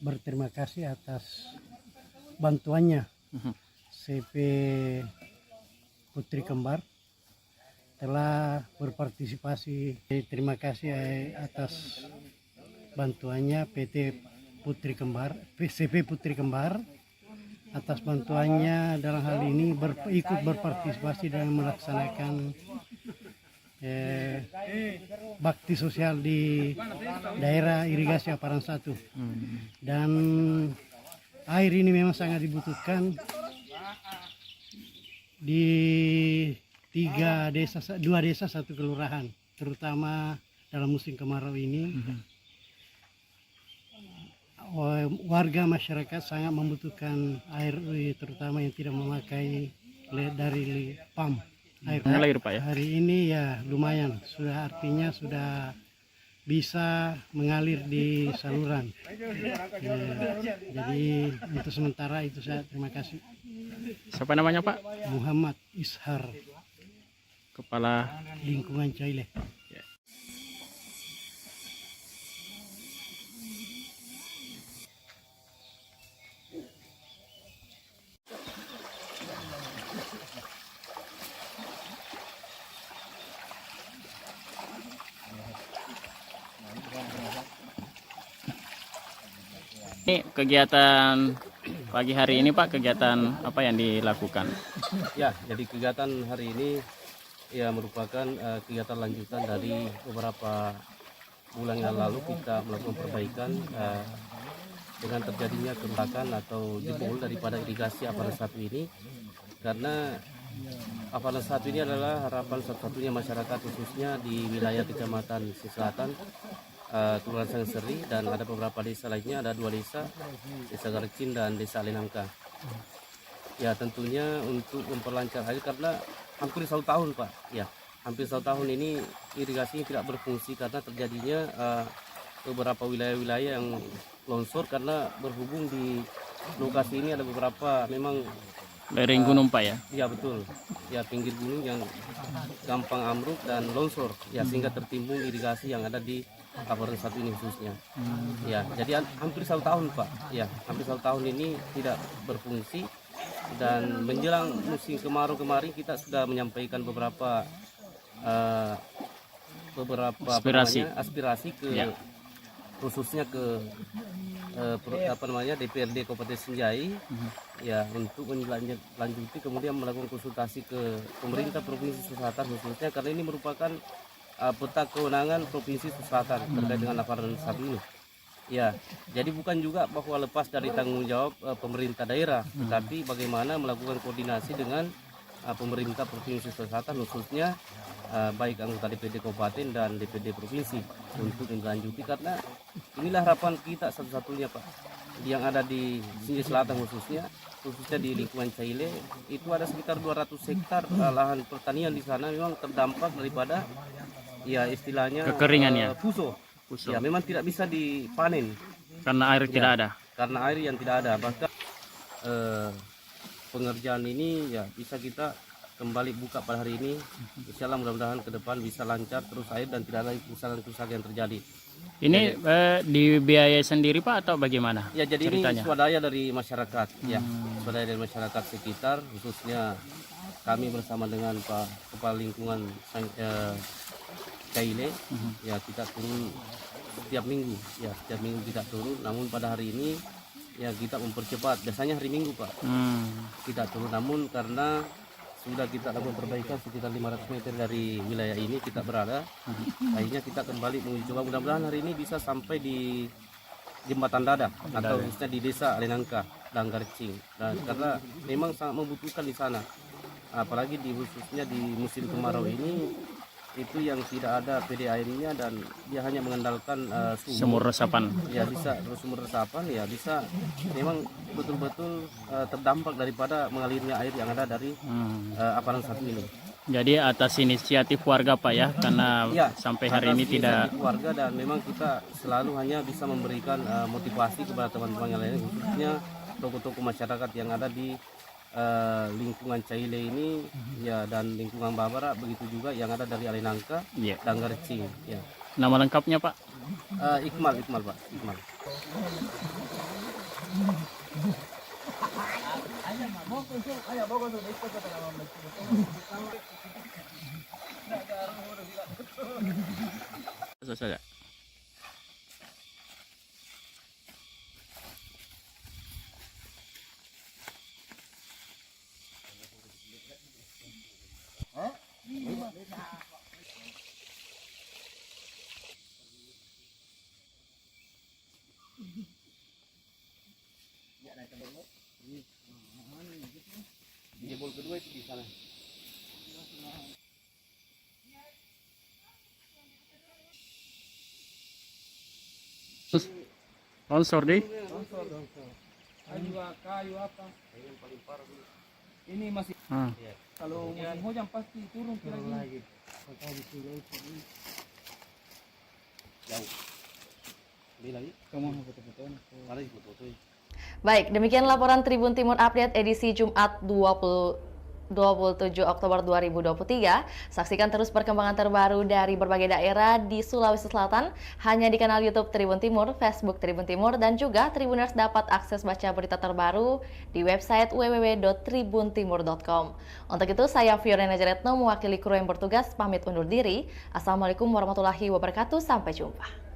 berterima kasih atas bantuannya CP Putri Kembar telah berpartisipasi. Terima kasih atas bantuannya PT Putri Kembar, PCP Putri Kembar, atas bantuannya dalam hal ini ikut berpartisipasi dalam melaksanakan bakti sosial di daerah irigasi Aparan 1. Dan air ini memang sangat dibutuhkan di 2 desa 1 kelurahan, terutama dalam musim kemarau ini. Warga masyarakat sangat membutuhkan air, terutama yang tidak memakai dari pump air Pak ya. Hari ini ya lumayan, artinya sudah bisa mengalir di saluran. Jadi untuk sementara itu saya terima kasih. Siapa namanya Pak? Muhammad Ishar, Kepala lingkungan Caile. Ini kegiatan pagi hari ini Pak, kegiatan apa yang dilakukan? Ya, jadi kegiatan hari ini ya merupakan kegiatan lanjutan dari beberapa bulan yang lalu kita melakukan perbaikan dengan terjadinya kerusakan atau jebol daripada irigasi Aparan 1 ini, karena Aparan 1 ini adalah harapan satu-satunya masyarakat khususnya di wilayah Kecamatan Selatan, Kelurahan Sangseri, dan ada beberapa desa lainnya, ada 2 desa, Desa Garcin dan Desa Alenangka. Ya tentunya untuk memperlancar air karena hampir 1 tahun Pak, ya hampir 1 tahun ini irigasi tidak berfungsi karena terjadinya beberapa wilayah-wilayah yang longsor, karena berhubung di lokasi ini ada beberapa memang Lereng gunung Pak ya? ya betul, ya pinggir gunung yang gampang ambruk dan longsor, ya sehingga tertimbun irigasi yang ada di Aparan 1 ini khususnya. Ya, jadi hampir 1 tahun Pak, ya hampir 1 tahun ini tidak berfungsi, dan menjelang musim kemarau kemarin kita sudah menyampaikan beberapa aspirasi ke Ya. khususnya ke DPRD Kabupaten Senjai, ya untuk menlanjuti kemudian melakukan konsultasi ke pemerintah Provinsi Selatan khususnya, karena ini merupakan peta kewenangan Provinsi Selatan terkait dengan Aparan 1 ini. Ya, jadi bukan juga bahwa lepas dari tanggung jawab pemerintah daerah, tetapi bagaimana melakukan koordinasi dengan pemerintah Provinsi Selatan khususnya baik anggota DPD Kabupaten dan DPD Provinsi untuk melanjuti, karena inilah harapan kita satu-satunya Pak, yang ada di sini Selatan khususnya di lingkungan Caile itu ada sekitar 200 hektar lahan pertanian di sana memang terdampak daripada ya istilahnya Kekeringannya. puso. Ya memang tidak bisa dipanen Karena air tidak ada. karena air yang tidak ada. Bahkan pengerjaan ini ya bisa kita kembali buka pada hari ini. Insya Allah mudah-mudahan ke depan bisa lancar terus air dan tidak ada kerusakan-kerusakan yang terjadi. Ini dibiayai sendiri Pak atau bagaimana? Ya jadi ceritanya? ini swadaya dari masyarakat, ya swadaya dari masyarakat sekitar, khususnya kami bersama dengan Pak Kepala Lingkungan Caile, ya kita turun setiap minggu, ya setiap minggu kita turun. Namun pada hari ini ya kita mempercepat, biasanya hari Minggu Pak kita turun, namun karena sudah kita lakukan perbaikan sekitar 500 meter dari wilayah ini kita berada, akhirnya kita kembali mencoba, mudah-mudahan hari ini bisa sampai di Jembatan Dada atau khususnya di Desa Alenangka dan Garcing, dan karena memang sangat membutuhkan di sana, apalagi khususnya di musim kemarau ini itu yang tidak ada PDAM-nya dan dia hanya mengandalkan Sumur resapan. Ya bisa sumur resapan, ya bisa memang betul-betul terdampak daripada mengalirnya air yang ada dari Aparan 1 ini. Jadi atas inisiatif warga Pak ya, karena Ya, sampai hari ini atas tidak inisiatif warga, dan memang kita selalu hanya bisa memberikan motivasi kepada teman-teman yang lain, khususnya tokoh-tokoh masyarakat yang ada di lingkungan Caile ini, ya dan lingkungan Babara, begitu juga yang ada dari Alenangka dan Garcing. Ya. nama lengkapnya Pak. Iqmal Pak, Iqmal. Saja. Jebol kedua itu di sana. Longsor deh. Kayu apa? Ini masih kalau musim hujan pasti turun kira-kira. Jauh. Beli lagi. Kamu mau foto-foto? Ada di foto tuh. Baik, demikian laporan Tribun Timur Update edisi Jumat 27 Oktober 2023. Saksikan terus perkembangan terbaru dari berbagai daerah di Sulawesi Selatan hanya di kanal YouTube Tribun Timur, Facebook Tribun Timur, dan juga Tribuners dapat akses baca berita terbaru di website www.tribuntimur.com. Untuk itu, saya Fiorena Jaretno mewakili kru yang bertugas pamit undur diri. Assalamualaikum warahmatullahi wabarakatuh. Sampai jumpa.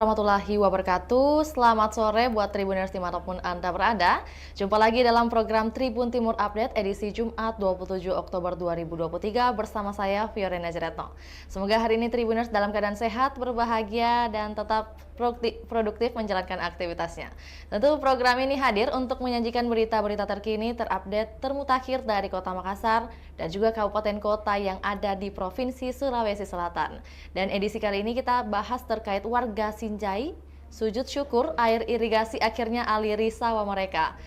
Warahmatullahi wabarakatuh. Selamat sore buat Tribuners dimanapun Anda berada. Jumpa lagi dalam program Tribun Timur Update edisi Jumat 27 Oktober 2023 bersama saya Fiorena Jaretno. Semoga hari ini Tribuners dalam keadaan sehat, berbahagia, dan tetap produktif menjalankan aktivitasnya. Tentu program ini hadir untuk menyajikan berita-berita terkini, terupdate, termutakhir dari Kota Makassar dan juga kabupaten kota yang ada di Provinsi Sulawesi Selatan. Dan edisi kali ini kita bahas terkait warga Sinjai, sujud syukur air irigasi akhirnya aliri sawah mereka.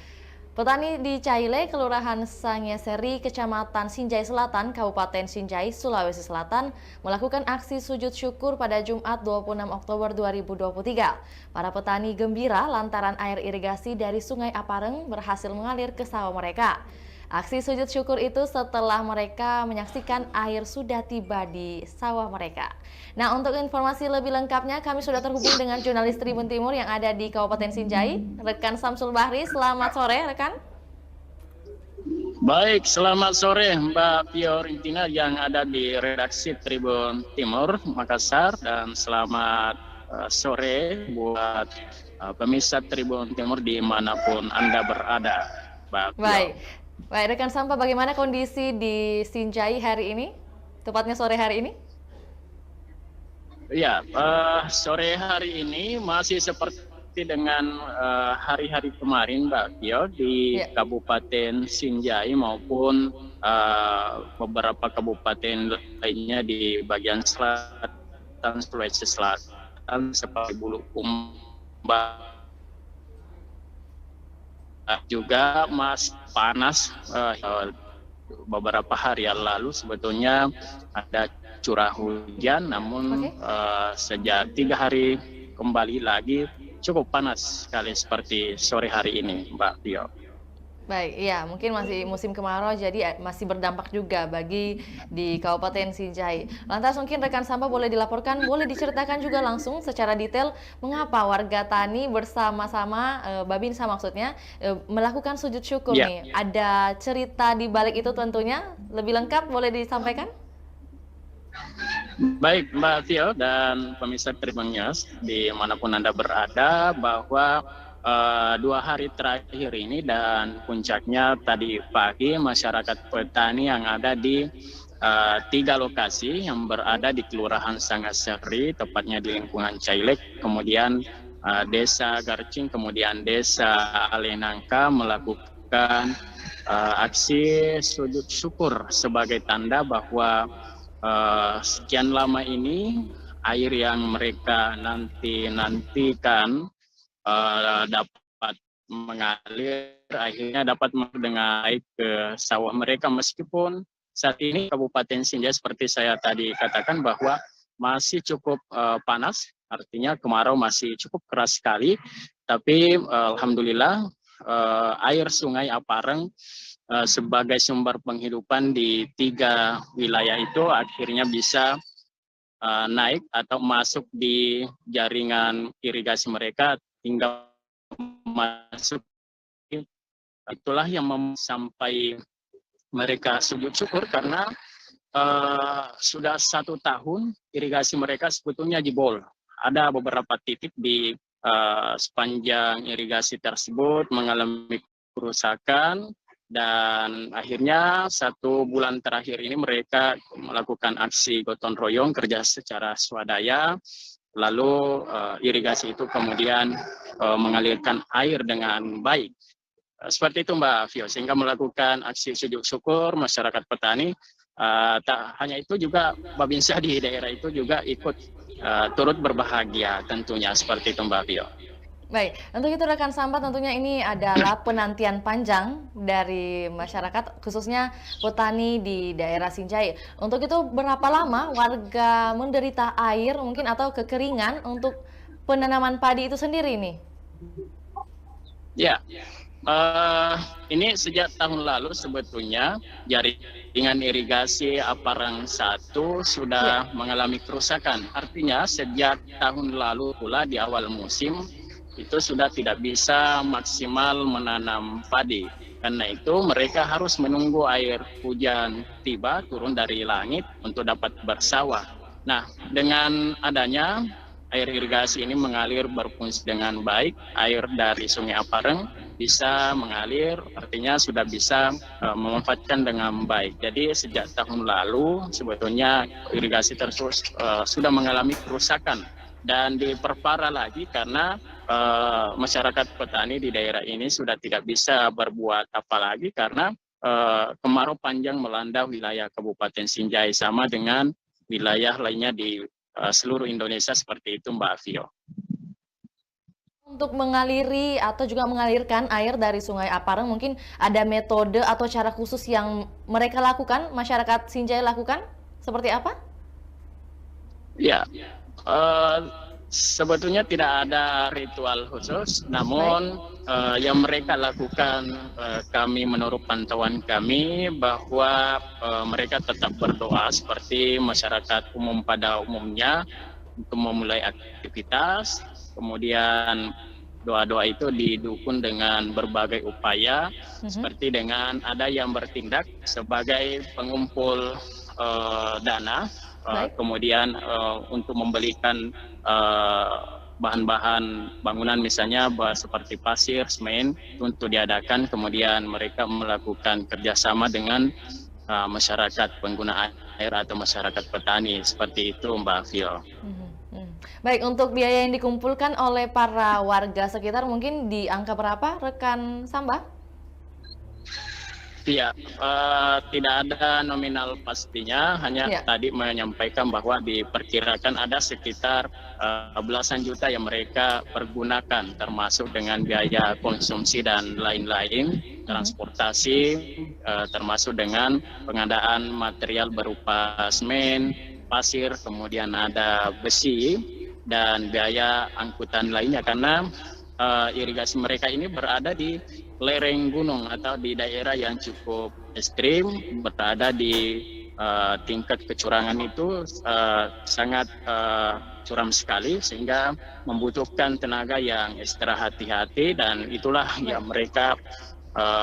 Petani di Caile, Kelurahan Sangeseri, Kecamatan Sinjai Selatan, Kabupaten Sinjai, Sulawesi Selatan, melakukan aksi sujud syukur pada Jumat 26 Oktober 2023. Para petani gembira lantaran air irigasi dari Sungai Apareng berhasil mengalir ke sawah mereka. Aksi sujud syukur itu setelah mereka menyaksikan air sudah tiba di sawah mereka. Nah, untuk informasi lebih lengkapnya kami sudah terhubung dengan jurnalis Tribun Timur yang ada di Kabupaten Sinjai, rekan Samsul Bahri. Selamat sore, rekan. Baik, selamat sore Mbak Fiorentina yang ada di redaksi Tribun Timur Makassar, dan selamat sore buat pemirsa Tribun Timur dimanapun Anda berada. Baik, rekan Sampa, bagaimana kondisi di Sinjai hari ini? Tepatnya sore hari ini? Ya, sore hari ini masih seperti dengan hari-hari kemarin, Mbak Pio, di Kabupaten Sinjai maupun beberapa kabupaten lainnya di bagian selatan Sulawesi Selatan seperti Bulukumba. Juga masih panas. Beberapa hari yang lalu sebetulnya ada curah hujan, namun sejak 3 hari kembali lagi cukup panas sekali seperti sore hari ini, Mbak Tio. Baik, iya, mungkin masih musim kemarau, jadi masih berdampak juga bagi di Kabupaten Sinjai. Lantas mungkin rekan Sampa boleh dilaporkan, boleh diceritakan juga langsung secara detail mengapa warga tani bersama-sama, Babinsa maksudnya, melakukan sujud syukur nih. Ada cerita di balik itu tentunya, lebih lengkap boleh disampaikan? Baik Mbak Tio dan pemirsa Tribun News dimanapun Anda berada, bahwa 2 hari terakhir ini dan puncaknya tadi pagi, masyarakat petani yang ada di 3 lokasi yang berada di Kelurahan Sangasari, tepatnya di lingkungan Cailek, kemudian Desa Garcing, kemudian Desa Alenangka melakukan aksi sujud syukur sebagai tanda bahwa sekian lama ini air yang mereka nantikan dapat mengalir, akhirnya dapat dengan baik ke sawah mereka, meskipun saat ini Kabupaten Sinjai seperti saya tadi katakan bahwa masih cukup panas, artinya kemarau masih cukup keras sekali, tapi alhamdulillah air Sungai Apareng sebagai sumber penghidupan di 3 wilayah itu akhirnya bisa naik atau masuk di jaringan irigasi mereka hingga masuk. Itulah yang sampai mereka sujud syukur karena sudah 1 tahun irigasi mereka sebetulnya jebol. Ada beberapa titik di sepanjang irigasi tersebut mengalami kerusakan, dan akhirnya 1 bulan terakhir ini mereka melakukan aksi gotong royong, kerja secara swadaya, lalu irigasi itu kemudian mengalirkan air dengan baik. Seperti itu Mbak Vio, sehingga melakukan aksi sujud syukur masyarakat petani. Tak hanya itu juga Babinsa di daerah itu juga ikut turut berbahagia tentunya, seperti itu Mbak Vio. Baik, untuk itu rekan Sambat, tentunya ini adalah penantian panjang dari masyarakat, khususnya petani di daerah Sinjai. Untuk itu berapa lama warga menderita air mungkin atau kekeringan untuk penanaman padi itu sendiri nih? Ya, ini sejak tahun lalu sebetulnya jaringan irigasi Apareng 1 sudah mengalami kerusakan. Artinya sejak tahun lalu pula di awal musim itu sudah tidak bisa maksimal menanam padi. Karena itu mereka harus menunggu air hujan tiba turun dari langit untuk dapat bersawah. Nah, dengan adanya air irigasi ini mengalir berfungsi dengan baik, air dari Sungai Apareng bisa mengalir, artinya sudah bisa memanfaatkan dengan baik. Jadi sejak tahun lalu sebetulnya irigasi tersebut sudah mengalami kerusakan, dan diperparah lagi karena masyarakat petani di daerah ini sudah tidak bisa berbuat apa lagi karena kemarau panjang melanda wilayah Kabupaten Sinjai, sama dengan wilayah lainnya di seluruh Indonesia seperti itu Mbak Vio. Untuk mengaliri atau juga mengalirkan air dari Sungai Apareng, mungkin ada metode atau cara khusus yang mereka lakukan, masyarakat Sinjai lakukan? Seperti apa? Ya, sebetulnya tidak ada ritual khusus, namun yang mereka lakukan, kami menurut pantauan kami bahwa mereka tetap berdoa seperti masyarakat umum pada umumnya untuk memulai aktivitas. Kemudian doa-doa itu didukung dengan berbagai upaya, seperti dengan ada yang bertindak sebagai pengumpul dana, kemudian untuk membelikan bahan-bahan bangunan misalnya seperti pasir, semen untuk diadakan, kemudian mereka melakukan kerjasama dengan masyarakat pengguna air atau masyarakat petani, seperti itu Mbak Vio. Baik, untuk biaya yang dikumpulkan oleh para warga sekitar mungkin di angka berapa rekan Samba? Iya, tidak ada nominal pastinya, hanya tadi menyampaikan bahwa diperkirakan ada sekitar belasan juta yang mereka pergunakan, termasuk dengan biaya konsumsi dan lain-lain, transportasi, termasuk dengan pengadaan material berupa semen, pasir, kemudian ada besi, dan biaya angkutan lainnya, karena irigasi mereka ini berada di lereng gunung atau di daerah yang cukup ekstrim, berada di tingkat kecurangan itu sangat curam sekali, sehingga membutuhkan tenaga yang ekstra hati-hati, dan itulah yang mereka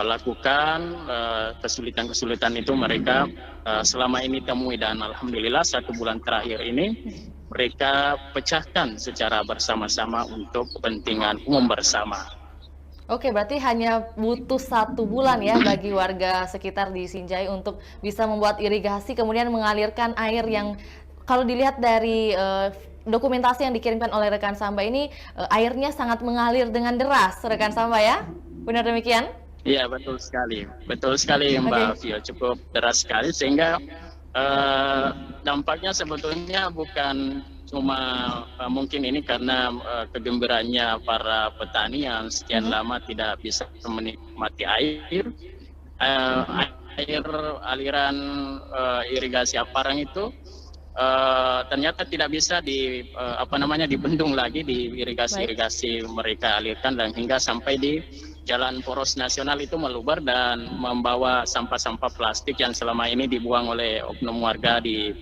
lakukan, kesulitan-kesulitan itu mereka selama ini temui, dan alhamdulillah 1 bulan terakhir ini mereka pecahkan secara bersama-sama untuk kepentingan umum bersama. Oke, berarti hanya butuh 1 bulan ya bagi warga sekitar di Sinjai untuk bisa membuat irigasi kemudian mengalirkan air yang kalau dilihat dari dokumentasi yang dikirimkan oleh rekan Samba ini airnya sangat mengalir dengan deras, rekan Samba ya? Benar demikian? Iya, betul sekali Mbak Vio, cukup deras sekali sehingga dampaknya sebetulnya bukan cuma mungkin ini karena kegembiraannya para petani yang sekian lama tidak bisa menikmati air aliran irigasi Aparang itu ternyata tidak bisa dibendung lagi di irigasi mereka alirkan, dan hingga sampai di Jalan Poros Nasional itu meluber dan membawa sampah-sampah plastik yang selama ini dibuang oleh oknum warga di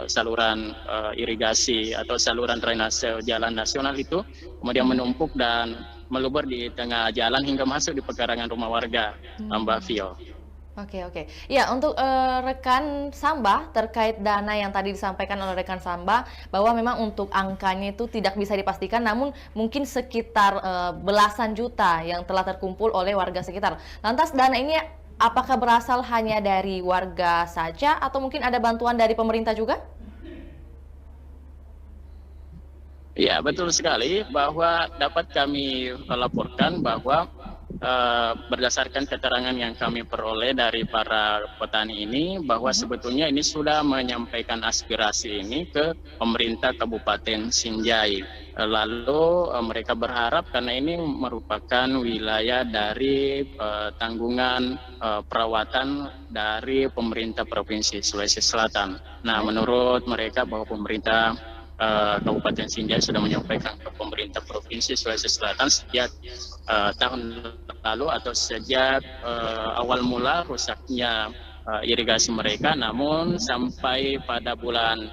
saluran irigasi atau saluran drainase Jalan Nasional itu, kemudian menumpuk dan meluber di tengah jalan hingga masuk di pekarangan rumah warga, Mbak Vio. Oke. Ya, untuk rekan Samba terkait dana yang tadi disampaikan oleh rekan Samba bahwa memang untuk angkanya itu tidak bisa dipastikan, namun mungkin sekitar belasan juta yang telah terkumpul oleh warga sekitar. Lantas dana ini apakah berasal hanya dari warga saja atau mungkin ada bantuan dari pemerintah juga? Ya, betul sekali bahwa dapat kami laporkan bahwa berdasarkan keterangan yang kami peroleh dari para petani ini, bahwa sebetulnya ini sudah menyampaikan aspirasi ini ke pemerintah Kabupaten Sinjai. Lalu mereka berharap karena ini merupakan wilayah dari tanggungan perawatan dari pemerintah Provinsi Sulawesi Selatan. Nah, menurut mereka bahwa pemerintah Kabupaten Sinjai sudah menyampaikan ke pemerintah Provinsi Sulawesi Selatan sejak tahun lalu atau sejak awal mula rusaknya irigasi mereka, namun sampai pada bulan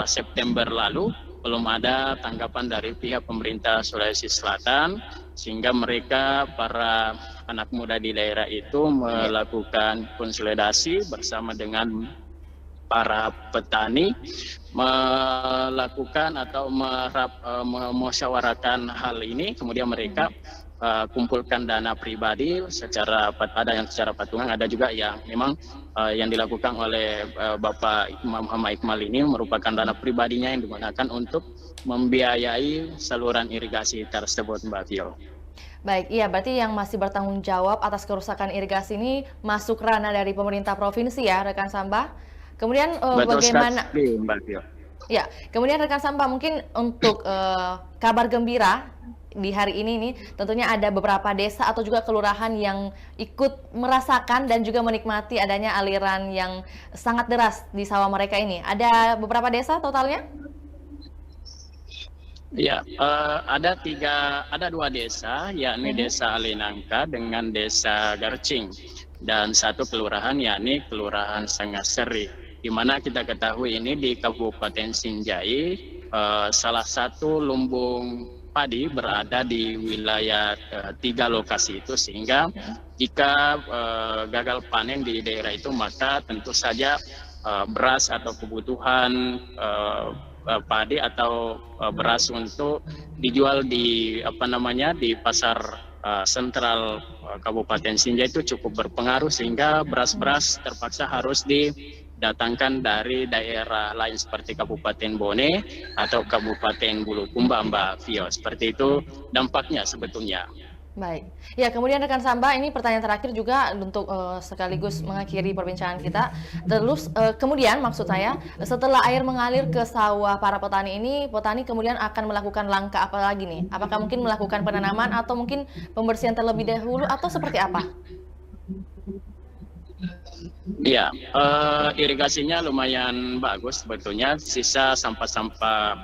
September lalu belum ada tanggapan dari pihak pemerintah Sulawesi Selatan, sehingga mereka para anak muda di daerah itu melakukan konsolidasi bersama dengan para petani, melakukan atau memusyawarahkan hal ini, kemudian mereka kumpulkan dana pribadi ada yang secara patungan, ada juga yang memang yang dilakukan oleh Bapak Imam Muhammad Iqmal ini merupakan dana pribadinya yang digunakan untuk membiayai saluran irigasi tersebut, Mbak Vio. Baik, iya berarti yang masih bertanggung jawab atas kerusakan irigasi ini masuk ranah dari pemerintah provinsi ya, rekan Samba. Kemudian bagaimana? Sekali, Mbak Vio. Ya, kemudian rekan Samba mungkin untuk kabar gembira di hari ini nih, tentunya ada beberapa desa atau juga kelurahan yang ikut merasakan dan juga menikmati adanya aliran yang sangat deras di sawah mereka ini. Ada beberapa desa totalnya? Ya, ada 2 desa, yakni Desa Alinangka dengan Desa Garcing, dan 1 kelurahan yakni Kelurahan Sangaseri, di mana kita ketahui ini di Kabupaten Sinjai, salah satu lumbung padi berada di wilayah 3 lokasi itu, sehingga jika gagal panen di daerah itu maka tentu saja beras atau kebutuhan padi atau beras untuk dijual di di pasar sentral Kabupaten Sinjai itu cukup berpengaruh, sehingga beras-beras terpaksa harus didatangkan dari daerah lain seperti Kabupaten Bone atau Kabupaten Bulukumba, Mbak Vio. Seperti itu dampaknya sebetulnya. Baik, ya kemudian rekan Samba, ini pertanyaan terakhir juga untuk sekaligus mengakhiri perbincangan kita. Terus kemudian maksud saya, setelah air mengalir ke sawah para petani ini, petani kemudian akan melakukan langkah apa lagi nih? Apakah mungkin melakukan penanaman atau mungkin pembersihan terlebih dahulu atau seperti apa? Ya, irigasinya lumayan bagus sebetulnya. Sisa sampah-sampah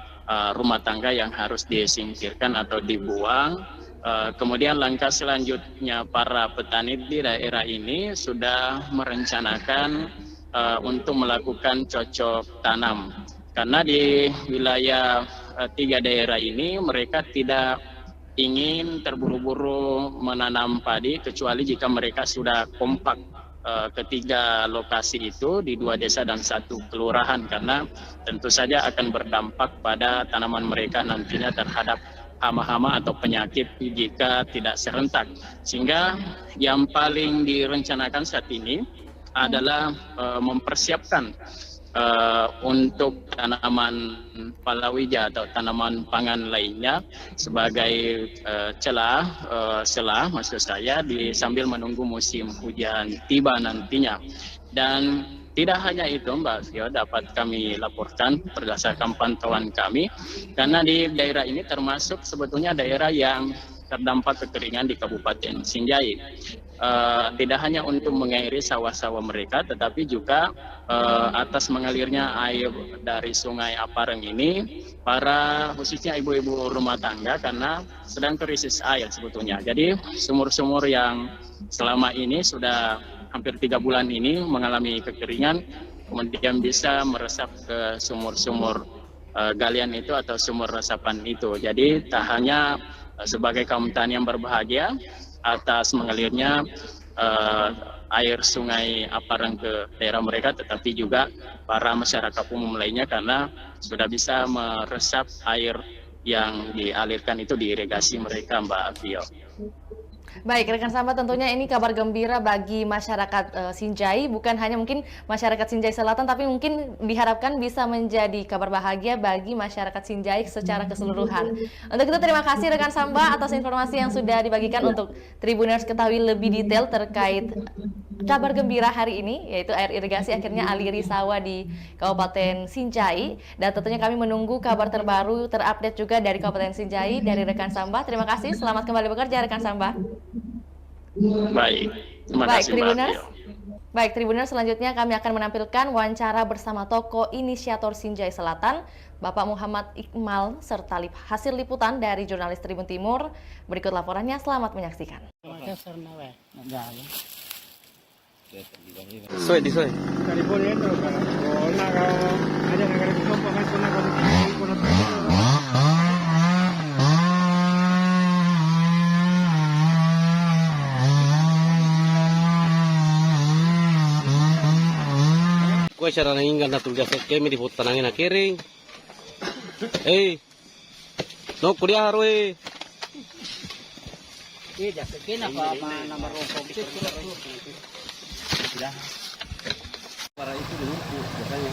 rumah tangga yang harus disingkirkan atau dibuang. Kemudian langkah selanjutnya para petani di daerah ini sudah merencanakan untuk melakukan cocok tanam. Karena di wilayah 3 daerah ini mereka tidak ingin terburu-buru menanam padi kecuali jika mereka sudah kompak ketiga lokasi itu di 2 desa dan 1 kelurahan, karena tentu saja akan berdampak pada tanaman mereka nantinya terhadap hama-hama atau penyakit jika tidak serentak. Sehingga yang paling direncanakan saat ini adalah mempersiapkan untuk tanaman palawija atau tanaman pangan lainnya sebagai selah maksud saya sambil menunggu musim hujan tiba nantinya. Dan tidak hanya itu Mbak Vio, dapat kami laporkan berdasarkan pantauan kami, karena di daerah ini termasuk sebetulnya daerah yang terdampak kekeringan di Kabupaten Sinjai. Tidak hanya untuk mengairi sawah-sawah mereka, tetapi juga atas mengalirnya air dari Sungai Apareng ini, khususnya ibu-ibu rumah tangga karena sedang krisis air sebetulnya. Jadi sumur-sumur yang selama ini sudah hampir 3 bulan ini mengalami kekeringan, kemudian bisa meresap ke sumur-sumur galian itu atau sumur resapan itu. Jadi tak hanya sebagai kaum tani yang berbahagia atas mengalirnya air Sungai Apareng ke daerah mereka, tetapi juga para masyarakat umum lainnya karena sudah bisa meresap air yang dialirkan itu di irigasi mereka, Mbak Vio. Baik, rekan Samba, tentunya ini kabar gembira bagi masyarakat Sinjai, bukan hanya mungkin masyarakat Sinjai Selatan, tapi mungkin diharapkan bisa menjadi kabar bahagia bagi masyarakat Sinjai secara keseluruhan. Untuk itu terima kasih rekan Samba atas informasi yang sudah dibagikan untuk Tribuners ketahui lebih detail terkait kabar gembira hari ini, yaitu air irigasi akhirnya aliri sawah di Kabupaten Sinjai. Dan tentunya kami menunggu kabar terbaru, terupdate juga dari Kabupaten Sinjai, dari rekan Samba. Terima kasih, selamat kembali bekerja rekan Samba. Baik, terima kasih Mbak Vio. Baik, Tribuners, selanjutnya kami akan menampilkan wawancara bersama tokoh inisiator Sinjai Selatan, Bapak Muhammad Iqmal, serta hasil liputan dari jurnalis Tribun Timur. Berikut laporannya, selamat menyaksikan. Kue cara nangin na tugas kami di tanangin na kering. No kuliah harwe. Tidak, sekena pa nomor rokok. Para itu dulu biasanya.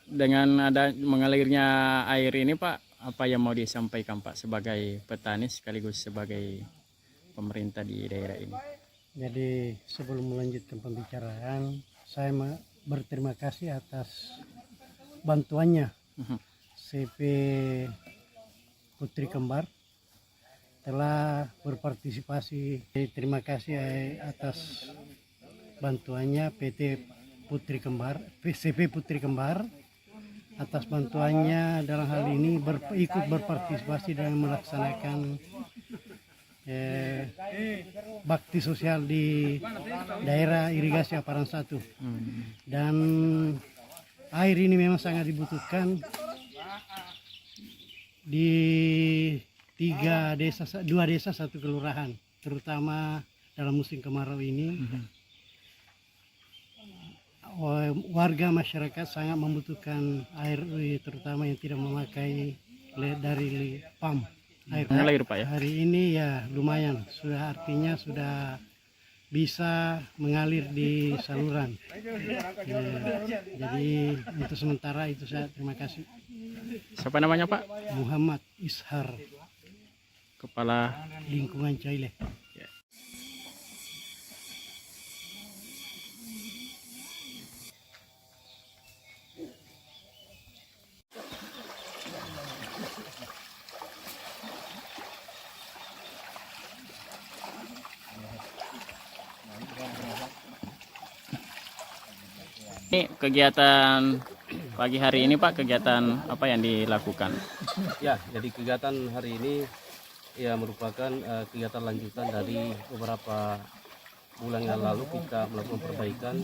Dengan ada mengalirnya air ini Pak, apa yang mau disampaikan Pak sebagai petani sekaligus sebagai pemerintah di daerah ini? Jadi sebelum melanjutkan pembicaraan, saya berterima kasih atas bantuannya CP Putri Kembar telah berpartisipasi. Terima kasih atas bantuannya PT Putri Kembar, CP Putri Kembar atas bantuannya dalam hal ini ikut berpartisipasi dalam melaksanakan bakti sosial di daerah irigasi Apareng 1. Dan air ini memang sangat dibutuhkan di 2 desa 1 kelurahan, terutama dalam musim kemarau ini. Warga masyarakat sangat membutuhkan air, terutama yang tidak memakai dari pump air Pak ya. Hari ini ya lumayan, artinya sudah bisa mengalir di saluran. Jadi untuk sementara itu saya terima kasih. Siapa namanya Pak? Muhammad Ishar, Kepala Lingkungan Caile. Ini kegiatan pagi hari ini Pak, kegiatan apa yang dilakukan? Ya, jadi kegiatan hari ini ya merupakan kegiatan lanjutan dari beberapa bulan yang lalu kita melakukan perbaikan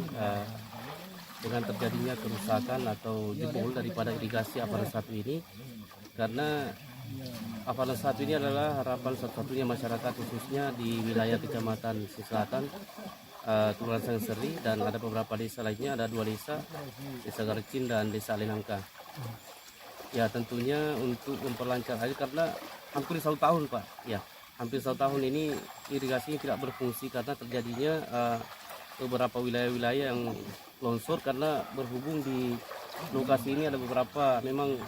dengan terjadinya kerusakan atau jebol daripada irigasi Avalan 1 ini, karena Avalan 1 ini adalah harapan satu-satunya masyarakat khususnya di wilayah Kecamatan Selatan, Kelurahan Sangseri, dan ada beberapa desa lainnya, ada 2 desa, Desa Garcin dan Desa Alenangka. Ya, tentunya untuk memperlancar air karena hampir 1 tahun Pak, ya hampir 1 tahun ini irigasi tidak berfungsi karena terjadinya beberapa wilayah-wilayah yang longsor, karena berhubung di lokasi ini ada beberapa memang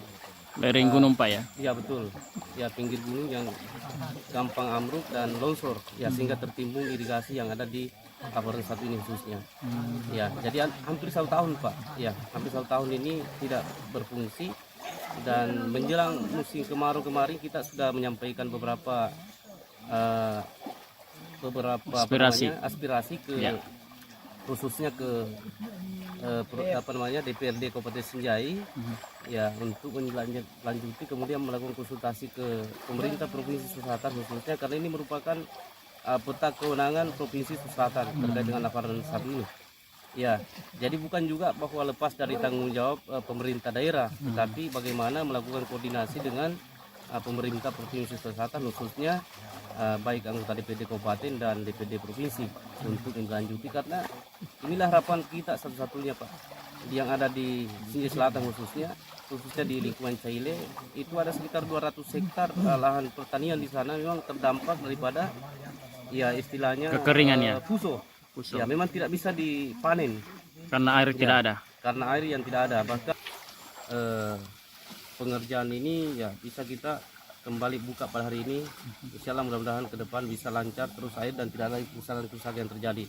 Lereng gunung Pak ya? ya betul, ya pinggir gunung yang gampang ambruk dan longsor, ya sehingga tertimbun irigasi yang ada di Avalan 1 ini khususnya. Ya, jadi hampir 1 tahun Pak, ya hampir 1 tahun ini tidak berfungsi, dan menjelang musim kemarau kemarin kita sudah menyampaikan beberapa aspirasi ke khususnya ke DPRD Kabupaten Sinjai, ya untuk menlanjuti kemudian melakukan konsultasi ke pemerintah Provinsi Sulawesi Selatan khususnya, karena ini merupakan peta kewenangan Provinsi Sulawesi Selatan terkait dengan Avalan 1 ini. Ya, jadi bukan juga bahwa lepas dari tanggung jawab pemerintah daerah, tetapi bagaimana melakukan koordinasi dengan pemerintah Provinsi Sulawesi Selatan khususnya baik anggota DPD Kabupaten dan DPD Provinsi untuk melanjuti, karena inilah harapan kita satu-satunya Pak yang ada di Sinjai Selatan khususnya di lingkungan Caile. Itu ada sekitar 200 hektar lahan pertanian di sana memang terdampak daripada ya istilahnya kekeringannya, puso. Ya memang tidak bisa dipanen karena air tidak ada. Karena air yang tidak ada. Bahkan pengerjaan ini ya bisa kita kembali buka pada hari ini. Insya Allah mudah-mudahan ke depan bisa lancar terus air dan tidak ada kerusakan-kerusakan yang terjadi.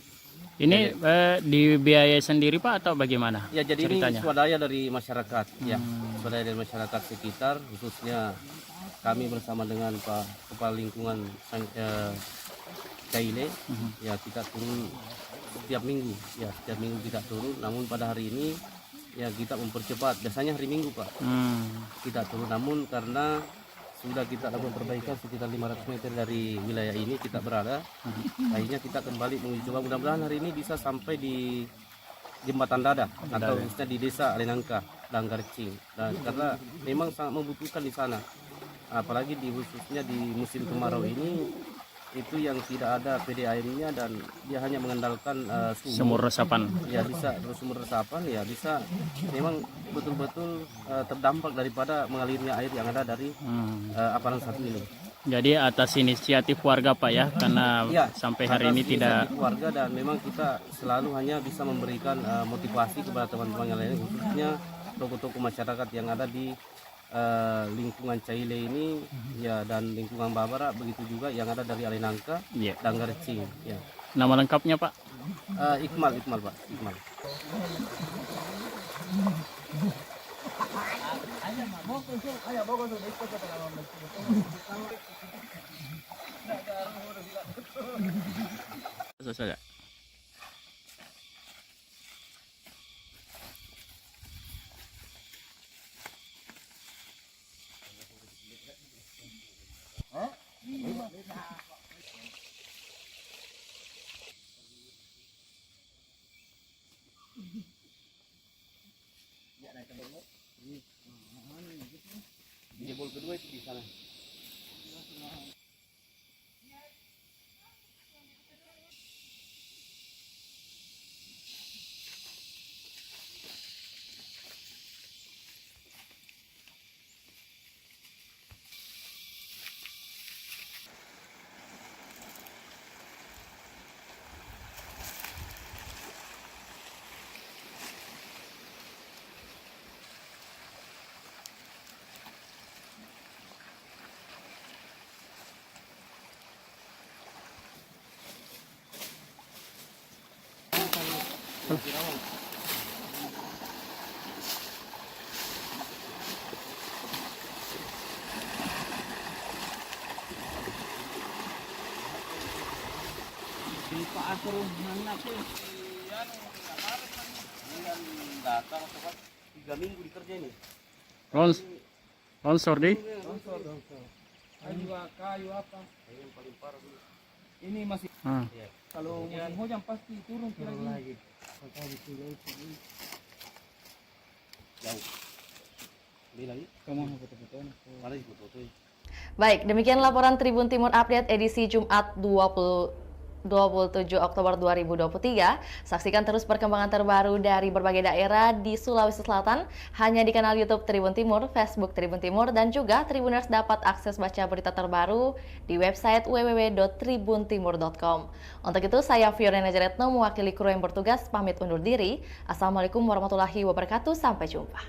Ini dibiayai sendiri Pak atau bagaimana? Ya, jadi ceritanya? Ini swadaya dari masyarakat, ya swadaya dari masyarakat sekitar, khususnya kami bersama dengan Pak Kepala Lingkungan Caile, ya kita turun setiap minggu, kita turun. Namun pada hari ini ya kita mempercepat, biasanya hari Minggu Pak kita turun, namun karena sudah kita lakukan perbaikan sekitar 500 meter dari wilayah ini kita berada, akhirnya kita kembali menguji coba, mudah-mudahan hari ini bisa sampai di Jembatan Dada atau khususnya di Desa Alenangka dan Garcing, dan karena memang sangat membutuhkan di sana, apalagi khususnya di musim kemarau ini itu yang tidak ada PDAM-nya dan dia hanya mengandalkan sumur resapan. Ya bisa sumur resapan, ya bisa memang betul-betul terdampak daripada mengalirnya air yang ada dari Avalan 1 ini. Jadi atas inisiatif warga Pak ya, karena ya, sampai hari ini tidak warga, dan memang kita selalu hanya bisa memberikan motivasi kepada teman-teman yang lainnya, khususnya tokoh-tokoh masyarakat yang ada di lingkungan Caile ini, ya, dan lingkungan Babara, begitu juga yang ada dari Alenangka dan Garcing. Ya. Nama lengkapnya Pak? Iqmal Pak. Iqmal. Saja. Jebol kedua itu di sana. datang tepat 3 minggu dikerja ini. Longsor di? Longsor. Kayu apa? Yang paling parah dulu. Ini masih Ya. kalau musim hujan pasti turun lagi. Jauh. Beli lagi. Kamu mau foto-foto? Mana di foto itu? Baik, demikian laporan Tribun Timur Update edisi Jumat 27 Oktober 2023. Saksikan terus perkembangan terbaru dari berbagai daerah di Sulawesi Selatan hanya di kanal YouTube Tribun Timur, Facebook Tribun Timur, dan juga Tribuners dapat akses baca berita terbaru di website www.tribuntimur.com. Untuk itu, saya Fiorena Jaretno mewakili kru yang bertugas pamit undur diri. Assalamualaikum warahmatullahi wabarakatuh. Sampai jumpa.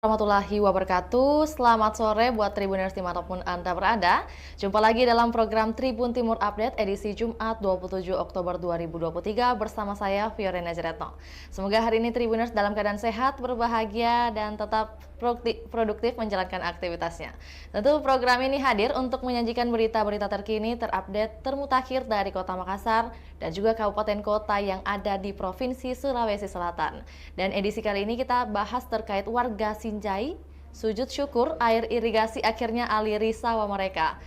Warahmatullahi wabarakatuh. Selamat sore buat Tribuners dimanapun Anda berada. Jumpa lagi dalam program Tribun Timur Update edisi Jumat 27 Oktober 2023 bersama saya Fiorena Jaretno. Semoga hari ini Tribuners dalam keadaan sehat, berbahagia, dan tetap produktif menjalankan aktivitasnya. Tentu program ini hadir untuk menyajikan berita-berita terkini, terupdate, termutakhir dari Kota Makassar dan juga kabupaten kota yang ada di Provinsi Sulawesi Selatan. Dan edisi kali ini kita bahas terkait warga Sinjai, sujud syukur air irigasi akhirnya aliri sawah mereka.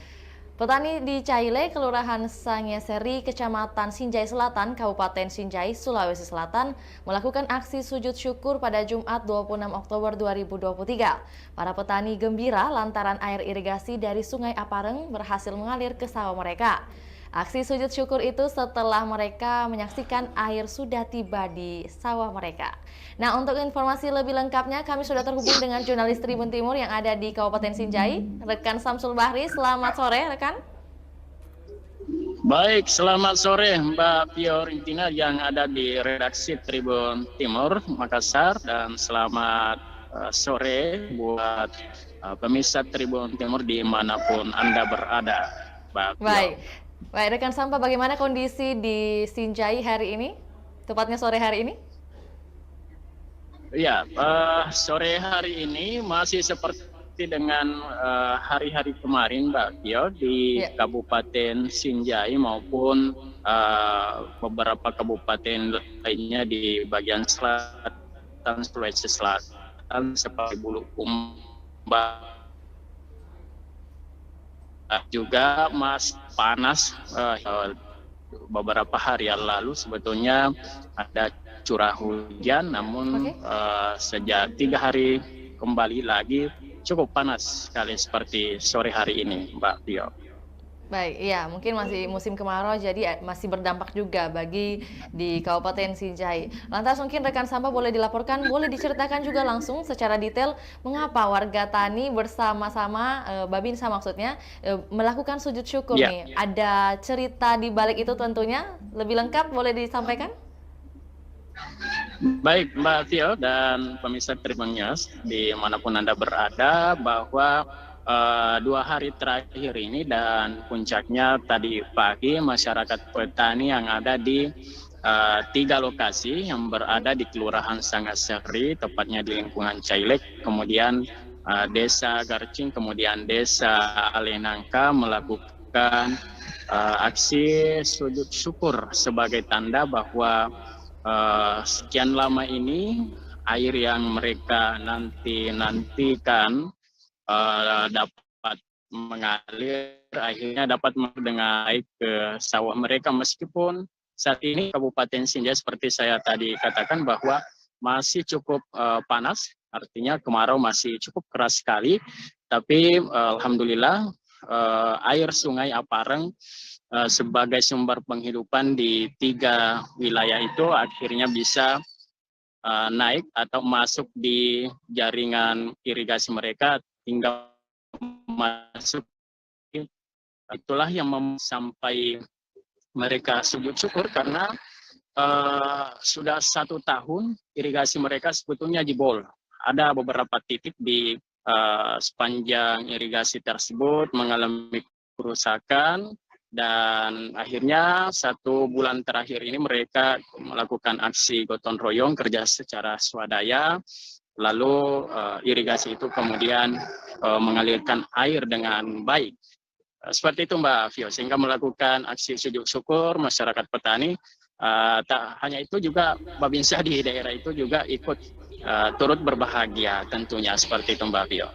Petani di Caile, Kelurahan Sangeseri, Kecamatan Sinjai Selatan, Kabupaten Sinjai, Sulawesi Selatan, melakukan aksi sujud syukur pada Jumat 26 Oktober 2023. Para petani gembira lantaran air irigasi dari Sungai Apareng berhasil mengalir ke sawah mereka. Aksi sujud syukur itu setelah mereka menyaksikan air sudah tiba di sawah mereka. Nah, untuk informasi lebih lengkapnya kami sudah terhubung dengan jurnalis Tribun Timur yang ada di Kabupaten Sinjai, rekan Samsul Bahri. Selamat sore, rekan. Baik, selamat sore Mbak Fiorentina yang ada di redaksi Tribun Timur Makassar, dan selamat sore buat pemirsa Tribun Timur dimanapun Anda berada. Baik, rekan Sampa, bagaimana kondisi di Sinjai hari ini? Tepatnya sore hari ini? Ya, sore hari ini masih seperti dengan hari-hari kemarin, Mbak Fio, di Kabupaten Sinjai maupun beberapa kabupaten lainnya di bagian selatan Sulawesi Selatan seperti Bulukumba. Juga panas beberapa hari yang lalu sebetulnya ada curah hujan, namun sejak 3 hari kembali lagi cukup panas sekali seperti sore hari ini, Mbak Tio. Baik, iya, mungkin masih musim kemarau jadi masih berdampak juga bagi di Kabupaten Sinjai. Lantas mungkin rekan Sampa boleh dilaporkan, boleh diceritakan juga langsung secara detail mengapa warga tani bersama-sama, Babinsa maksudnya, melakukan sujud syukur nih. Ada cerita di balik itu tentunya, lebih lengkap boleh disampaikan? Baik, Mbak Tio dan pemirsa Tribun News dimanapun Anda berada, bahwa 2 hari terakhir ini dan puncaknya tadi pagi, masyarakat petani yang ada di 3 lokasi yang berada di Kelurahan Sangaseri, tepatnya di lingkungan Cailek, kemudian Desa Garcing, kemudian Desa Alenangka melakukan aksi sujud syukur sebagai tanda bahwa sekian lama ini air yang mereka nantikan dapat mengalir, akhirnya dapat dengan baik ke sawah mereka, meskipun saat ini Kabupaten Sinjai seperti saya tadi katakan bahwa masih cukup panas, artinya kemarau masih cukup keras sekali, tapi alhamdulillah air Sungai Apareng sebagai sumber penghidupan di 3 wilayah itu akhirnya bisa naik atau masuk di jaringan irigasi mereka hingga masuk. Itulah yang sampai mereka sujud syukur karena sudah 1 tahun irigasi mereka sebetulnya jebol. Ada beberapa titik di sepanjang irigasi tersebut mengalami kerusakan, dan akhirnya 1 bulan terakhir ini mereka melakukan aksi gotong royong, kerja secara swadaya, lalu irigasi itu kemudian mengalirkan air dengan baik. Seperti itu Mbak Vio, sehingga melakukan aksi sujud syukur masyarakat petani. Tak hanya itu juga Babinsa di daerah itu juga ikut turut berbahagia tentunya, seperti itu Mbak Vio.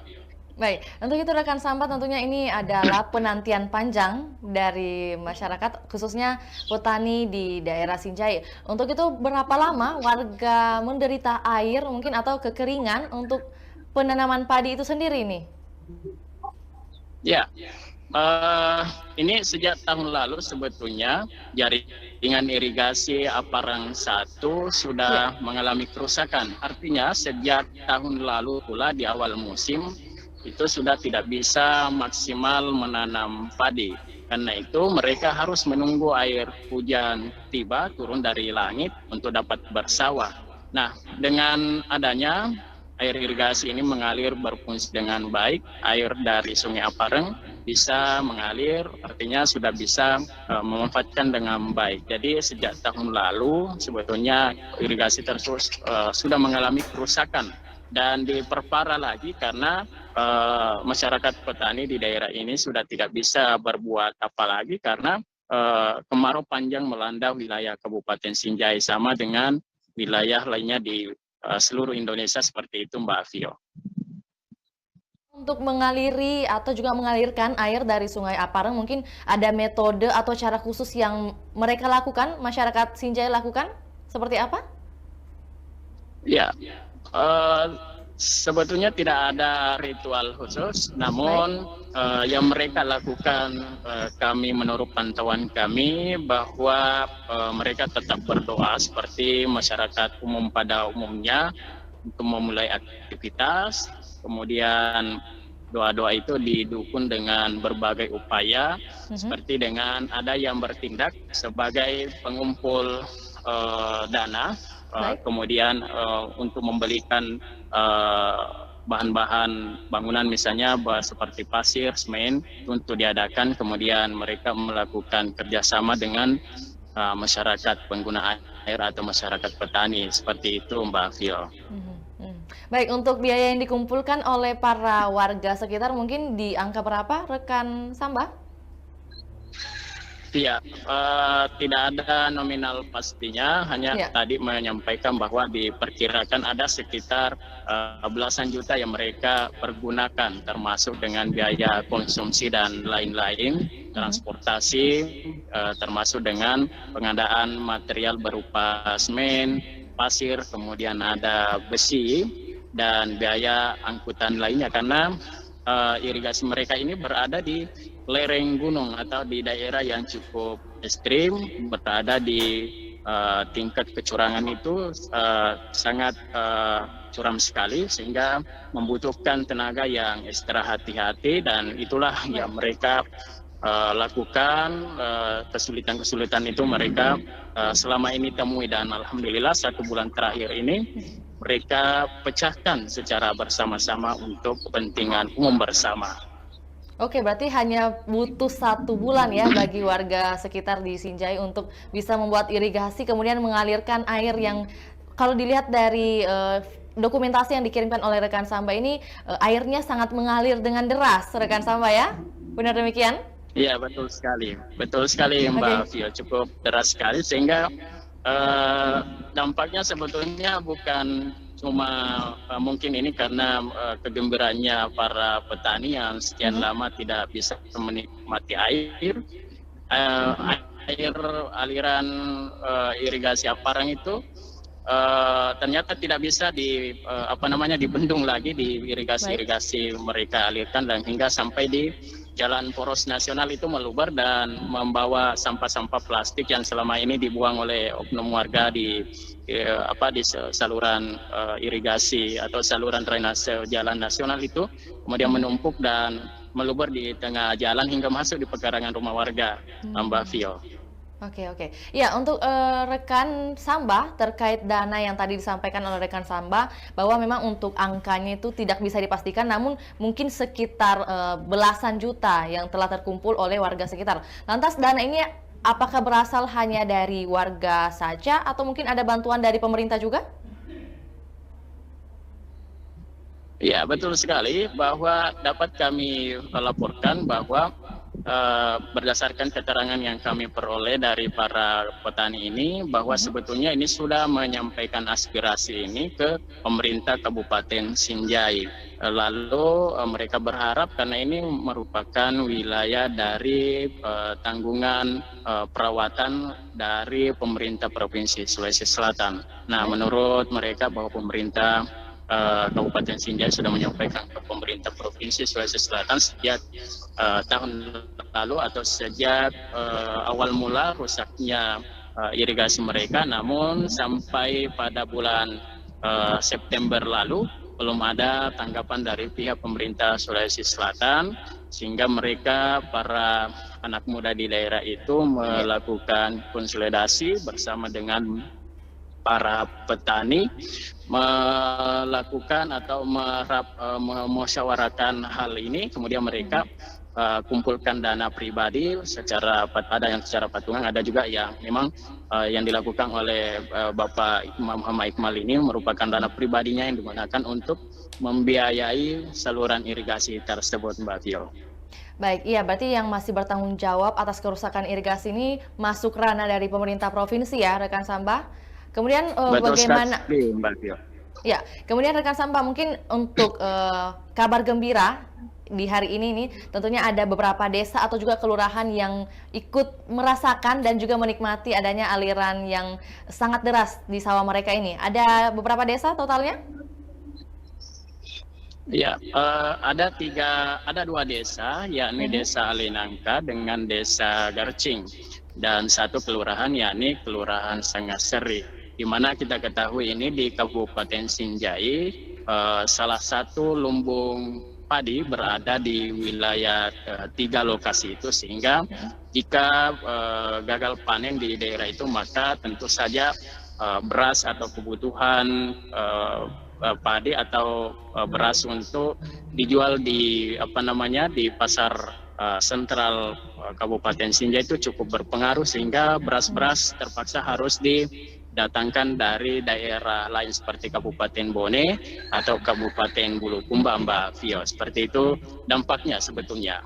Baik, untuk itu rekan Samba, tentunya ini adalah penantian panjang dari masyarakat, khususnya petani di daerah Sinjai. Untuk itu berapa lama warga menderita air mungkin atau kekeringan untuk penanaman padi itu sendiri nih? Ya, ini sejak tahun lalu sebetulnya jaringan irigasi Apareng 1 sudah mengalami kerusakan. Artinya sejak tahun lalu pula di awal musim itu sudah tidak bisa maksimal menanam padi. Karena itu mereka harus menunggu air hujan tiba turun dari langit untuk dapat bersawah. Nah, dengan adanya air irigasi ini mengalir berfungsi dengan baik, air dari Sungai Apareng bisa mengalir, artinya sudah bisa memanfaatkan dengan baik. Jadi sejak tahun lalu sebetulnya irigasi tersebut sudah mengalami kerusakan, dan diperparah lagi karena masyarakat petani di daerah ini sudah tidak bisa berbuat apa lagi karena kemarau panjang melanda wilayah Kabupaten Sinjai, sama dengan wilayah lainnya di seluruh Indonesia, seperti itu Mbak Vio. Untuk mengaliri atau juga mengalirkan air dari Sungai Apareng, mungkin ada metode atau cara khusus yang mereka lakukan, masyarakat Sinjai lakukan? Seperti apa? Ya, sebetulnya tidak ada ritual khusus, namun yang mereka lakukan, kami menurut pantauan kami bahwa mereka tetap berdoa seperti masyarakat umum pada umumnya untuk memulai aktivitas. Kemudian doa-doa itu didukung dengan berbagai upaya, seperti dengan ada yang bertindak sebagai pengumpul dana, kemudian untuk membelikan bahan-bahan bangunan, misalnya seperti pasir, semen untuk diadakan. Kemudian mereka melakukan kerjasama dengan masyarakat pengguna air atau masyarakat petani, seperti itu Mbak Vio. Baik, untuk biaya yang dikumpulkan oleh para warga sekitar mungkin di angka berapa rekan Samba? Iya, tidak ada nominal pastinya, hanya tadi menyampaikan bahwa diperkirakan ada sekitar belasan juta yang mereka pergunakan, termasuk dengan biaya konsumsi dan lain-lain, transportasi, termasuk dengan pengadaan material berupa semen, pasir, kemudian ada besi, dan biaya angkutan lainnya, karena irigasi mereka ini berada di lereng gunung atau di daerah yang cukup ekstrim, berada di tingkat kecurangan itu sangat curam sekali, sehingga membutuhkan tenaga yang ekstra hati-hati, dan itulah yang mereka lakukan. Kesulitan-kesulitan itu mereka selama ini temui, dan alhamdulillah 1 bulan terakhir ini mereka pecahkan secara bersama-sama untuk kepentingan umum bersama. Oke, berarti hanya butuh 1 bulan ya bagi warga sekitar di Sinjai untuk bisa membuat irigasi, kemudian mengalirkan air yang kalau dilihat dari dokumentasi yang dikirimkan oleh rekan Samba ini, airnya sangat mengalir dengan deras, rekan Samba ya? Benar demikian? Iya, betul sekali Mbak Vio, cukup deras sekali, sehingga dampaknya sebetulnya bukan Cuma mungkin ini karena kegembiraannya para petani yang sekian lama tidak bisa menikmati air. Air aliran irigasi Aparang itu ternyata tidak bisa dibendung lagi di irigasi mereka alirkan, dan hingga sampai di jalan poros nasional itu meluber dan membawa sampah-sampah plastik yang selama ini dibuang oleh oknum warga di saluran irigasi atau saluran drainase jalan nasional itu, kemudian menumpuk dan meluber di tengah jalan hingga masuk di pekarangan rumah warga, Mbak Vio. Oke. Ya, untuk rekan Samba terkait dana yang tadi disampaikan oleh rekan Samba, bahwa memang untuk angkanya itu tidak bisa dipastikan, namun mungkin sekitar belasan juta yang telah terkumpul oleh warga sekitar. Lantas dana ini apakah berasal hanya dari warga saja atau mungkin ada bantuan dari pemerintah juga? Ya, betul sekali bahwa dapat kami laporkan bahwa berdasarkan keterangan yang kami peroleh dari para petani ini, bahwa sebetulnya ini sudah menyampaikan aspirasi ini ke pemerintah Kabupaten Sinjai. Lalu mereka berharap, karena ini merupakan wilayah dari tanggungan perawatan dari pemerintah Provinsi Sulawesi Selatan. Nah, menurut mereka bahwa pemerintah Kabupaten Sinjai sudah menyampaikan ke pemerintah Provinsi Sulawesi Selatan sejak tahun lalu atau sejak awal mula rusaknya irigasi mereka, namun sampai pada bulan September lalu belum ada tanggapan dari pihak pemerintah Sulawesi Selatan, sehingga mereka, para anak muda di daerah itu, melakukan konsolidasi bersama dengan para petani, melakukan atau memusyawarahkan hal ini. Kemudian mereka kumpulkan dana pribadi, ada yang secara patungan, ada juga yang memang yang dilakukan oleh Bapak Muhammad Iqmal ini merupakan dana pribadinya yang digunakan untuk membiayai saluran irigasi tersebut, Mbak Vio. Baik, iya, berarti yang masih bertanggung jawab atas kerusakan irigasi ini masuk ranah dari pemerintah provinsi ya, rekan Samba. Kemudian bagaimana? Sekali, Mbak Vio. Ya, kemudian rekan Samba, mungkin untuk kabar gembira di hari ini nih, tentunya ada beberapa desa atau juga kelurahan yang ikut merasakan dan juga menikmati adanya aliran yang sangat deras di sawah mereka ini. Ada beberapa desa totalnya? Ya, ada dua desa, yakni Desa Alinangka dengan Desa Garcing, dan satu kelurahan yakni Kelurahan Sangaseri. Di mana kita ketahui ini di Kabupaten Sinjai, salah satu lumbung padi berada di wilayah 3 lokasi itu, sehingga jika gagal panen di daerah itu, maka tentu saja beras atau kebutuhan padi atau beras untuk dijual di di pasar sentral Kabupaten Sinjai itu cukup berpengaruh, sehingga beras-beras terpaksa harus didatangkan dari daerah lain seperti Kabupaten Bone atau Kabupaten Bulukumba, Mbak Vio. Seperti itu dampaknya sebetulnya.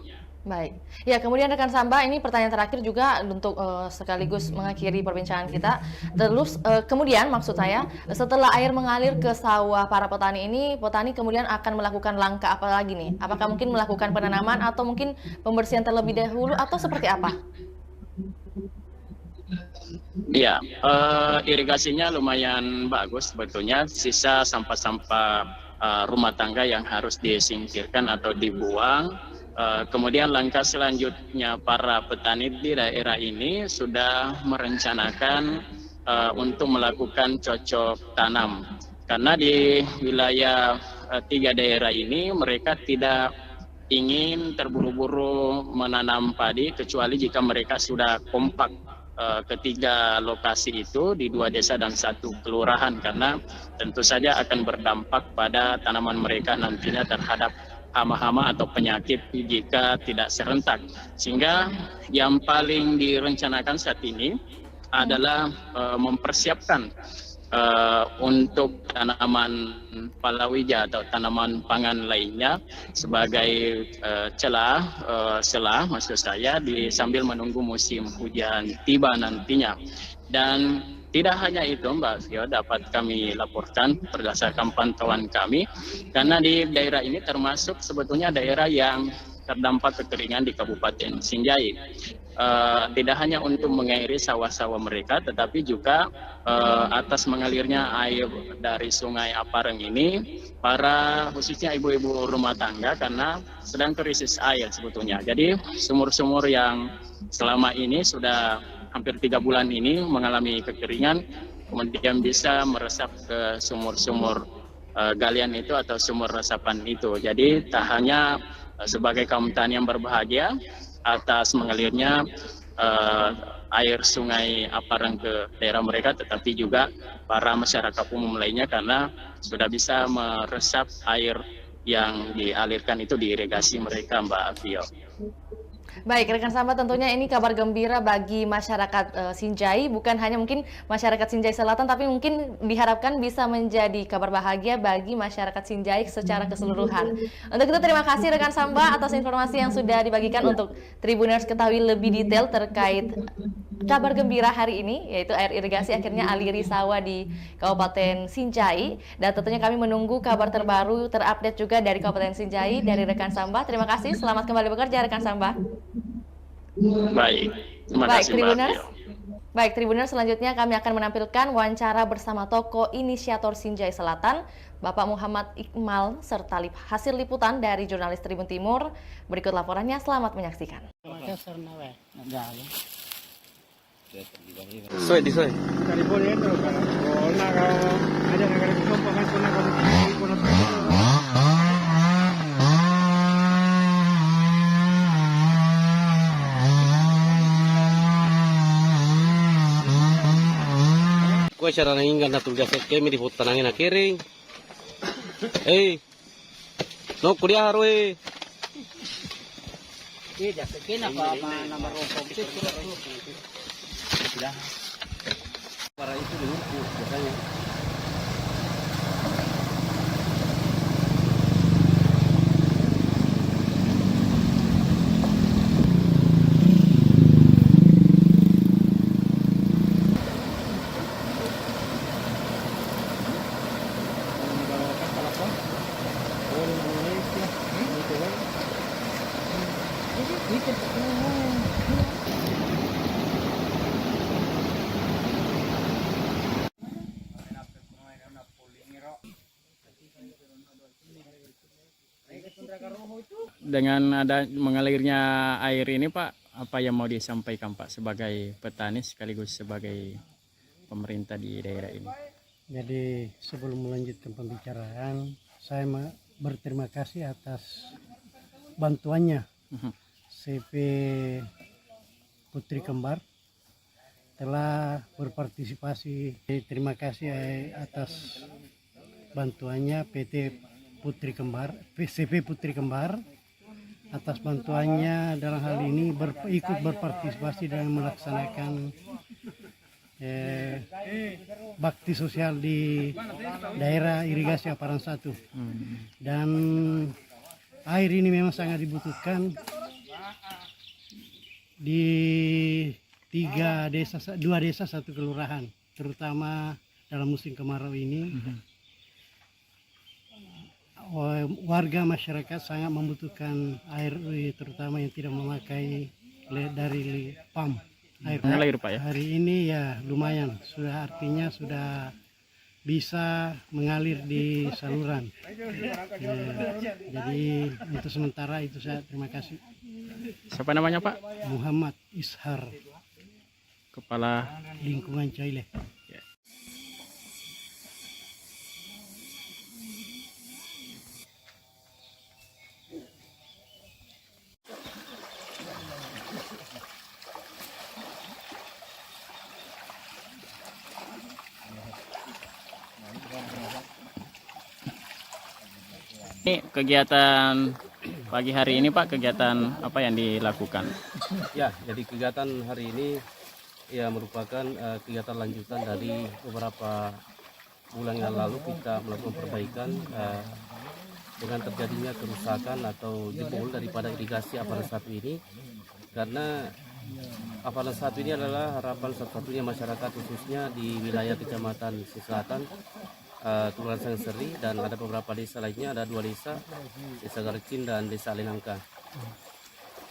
Baik. Ya, kemudian rekan Samba, ini pertanyaan terakhir juga untuk sekaligus mengakhiri perbincangan kita. Terus kemudian maksud saya, setelah air mengalir ke sawah para petani ini, petani kemudian akan melakukan langkah apa lagi nih? Apakah mungkin melakukan penanaman atau mungkin pembersihan terlebih dahulu atau seperti apa? Ya, irigasinya lumayan bagus sebetulnya. Sisa sampah-sampah rumah tangga yang harus disingkirkan atau dibuang. Kemudian langkah selanjutnya para petani di daerah ini sudah merencanakan untuk melakukan cocok tanam. Karena di wilayah 3 daerah ini mereka tidak ingin terburu-buru menanam padi, kecuali jika mereka sudah kompak ketiga lokasi itu di 2 desa dan 1 kelurahan, karena tentu saja akan berdampak pada tanaman mereka nantinya terhadap hama-hama atau penyakit jika tidak serentak. Sehingga yang paling direncanakan saat ini adalah mempersiapkan untuk tanaman palawija atau tanaman pangan lainnya sebagai selah maksud saya, sambil menunggu musim hujan tiba nantinya. Dan Tidak hanya itu Mbak Vio, dapat kami laporkan berdasarkan pantauan kami, karena di daerah ini termasuk sebetulnya daerah yang terdampak kekeringan di Kabupaten Sinjai. Tidak hanya untuk mengairi sawah-sawah mereka, tetapi juga atas mengalirnya air dari Sungai Apareng ini, para khususnya ibu-ibu rumah tangga karena sedang krisis air sebetulnya. Jadi sumur-sumur yang selama ini sudah hampir 3 bulan ini mengalami kekeringan, kemudian bisa meresap ke sumur-sumur galian itu atau sumur resapan itu. Jadi tak hanya sebagai kaum tani yang berbahagia atas mengalirnya air Sungai Apareng ke daerah mereka, tetapi juga para masyarakat umum lainnya karena sudah bisa meresap air yang dialirkan itu di irigasi mereka, Mbak Vio. Baik, rekan Samba, tentunya ini kabar gembira bagi masyarakat Sinjai, bukan hanya mungkin masyarakat Sinjai Selatan, tapi mungkin diharapkan bisa menjadi kabar bahagia bagi masyarakat Sinjai secara keseluruhan. Untuk itu terima kasih rekan Samba atas informasi yang sudah dibagikan untuk Tribuners ketahui lebih detail terkait kabar gembira hari ini, yaitu air irigasi akhirnya aliri sawah di Kabupaten Sinjai. Dan tentunya kami menunggu kabar terbaru terupdate juga dari Kabupaten Sinjai dari rekan Samba. Terima kasih, selamat kembali bekerja rekan Samba. Baik, terima kasih Mbak Vio. Baik, Tribuners, selanjutnya kami akan menampilkan wawancara bersama tokoh inisiator Sinjai Selatan, Bapak Muhammad Iqmal, serta hasil liputan dari jurnalis Tribun Timur. Berikut laporannya, selamat menyaksikan. Soy. California itu kalau ada negara kesompahan Kue cara nangin na tugas kami di tanangin na kering. No kuliah harus. Tidak, kena apa nama rokok itu Para itu dilumpuh biasanya. Dengan ada mengalirnya air ini Pak, apa yang mau disampaikan Pak sebagai petani sekaligus sebagai pemerintah di daerah ini? Jadi sebelum melanjutkan pembicaraan, saya berterima kasih atas bantuannya CP Putri Kembar telah berpartisipasi. Terima kasih atas bantuannya PT Putri Kembar, CP Putri Kembar atas bantuannya dalam hal ini ikut berpartisipasi dalam melaksanakan bakti sosial di daerah irigasi Apareng 1. Dan air ini memang sangat dibutuhkan di 2 desa 1 kelurahan, terutama dalam musim kemarau ini. Warga masyarakat sangat membutuhkan air, terutama yang tidak memakai dari pam. Mengalir Pak ya? Hari ini ya lumayan, artinya sudah bisa mengalir di saluran. Jadi untuk sementara itu saya terima kasih. Siapa namanya Pak? Muhammad Ishar, Kepala Lingkungan Caile. Ini kegiatan pagi hari ini Pak, kegiatan apa yang dilakukan? Ya, jadi kegiatan hari ini ya merupakan kegiatan lanjutan dari beberapa bulan yang lalu kita melakukan perbaikan dengan terjadinya kerusakan atau jebol daripada irigasi Apareng 1 ini, karena Pada saat ini adalah harapan satu-satunya masyarakat khususnya di wilayah Kecamatan Selatan, Kelurahan Sangseri, dan ada beberapa desa lainnya, ada 2 desa, Desa Garcin dan Desa Alenangka.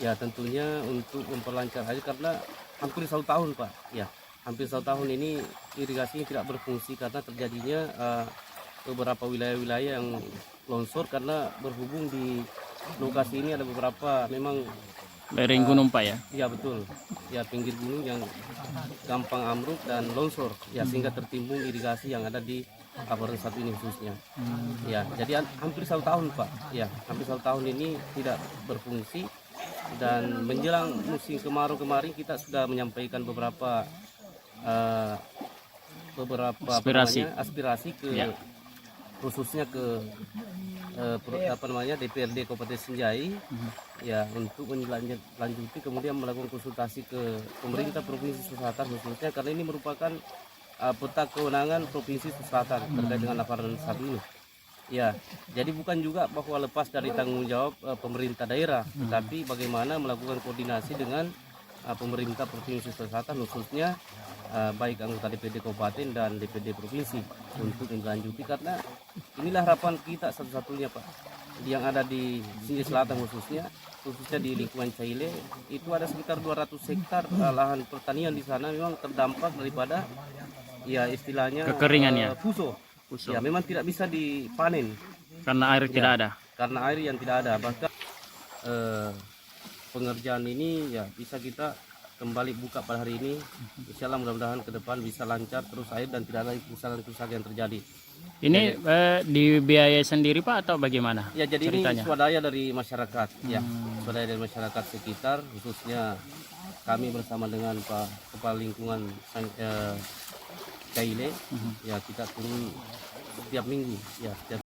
Ya tentunya untuk memperlancar air karena hampir 1 tahun Pak, ya hampir 1 tahun ini irigasinya tidak berfungsi karena terjadinya beberapa wilayah-wilayah yang longsor karena berhubung di lokasi ini ada beberapa memang Lereng gunung Pak ya. ya betul, ya pinggir gunung yang gampang ambruk dan longsor, ya sehingga tertimbun irigasi yang ada di Kabupaten satu ini khususnya. Ya, jadi hampir 1 tahun Pak, ya hampir 1 tahun ini tidak berfungsi dan menjelang musim kemarau kemarin kita sudah menyampaikan beberapa aspirasi ke khususnya ke DPRD Kabupaten Sinjai ya untuk menindaklanjuti kemudian melakukan konsultasi ke pemerintah Provinsi Selatan khususnya karena ini merupakan peta kewenangan Provinsi Selatan terkait dengan laporan satu ini. Ya, jadi bukan juga bahwa lepas dari tanggung jawab pemerintah daerah, tetapi bagaimana melakukan koordinasi dengan pemerintah Provinsi Selatan khususnya baik anggota DPD Kabupaten dan DPD Provinsi untuk melanjuti karena inilah harapan kita satu-satunya Pak yang ada di Sinjai Selatan khususnya di lingkungan Caile itu ada sekitar 200 hektar lahan pertanian di sana memang terdampak daripada ya istilahnya kekeringannya. Puso. Ya memang tidak bisa dipanen Karena air tidak ada. karena air yang tidak ada. Bahkan pengerjaan ini ya bisa kita kembali buka pada hari ini. Insya Allah mudah-mudahan ke depan bisa lancar terus air dan tidak ada kerusakan yang terjadi. Ini dibiayai sendiri Pak atau bagaimana? Ya jadi ceritanya? ini swadaya dari masyarakat, ya swadaya dari masyarakat sekitar, khususnya kami bersama dengan Pak Kepala Lingkungan Caile, ya kita turun setiap minggu, ya setiap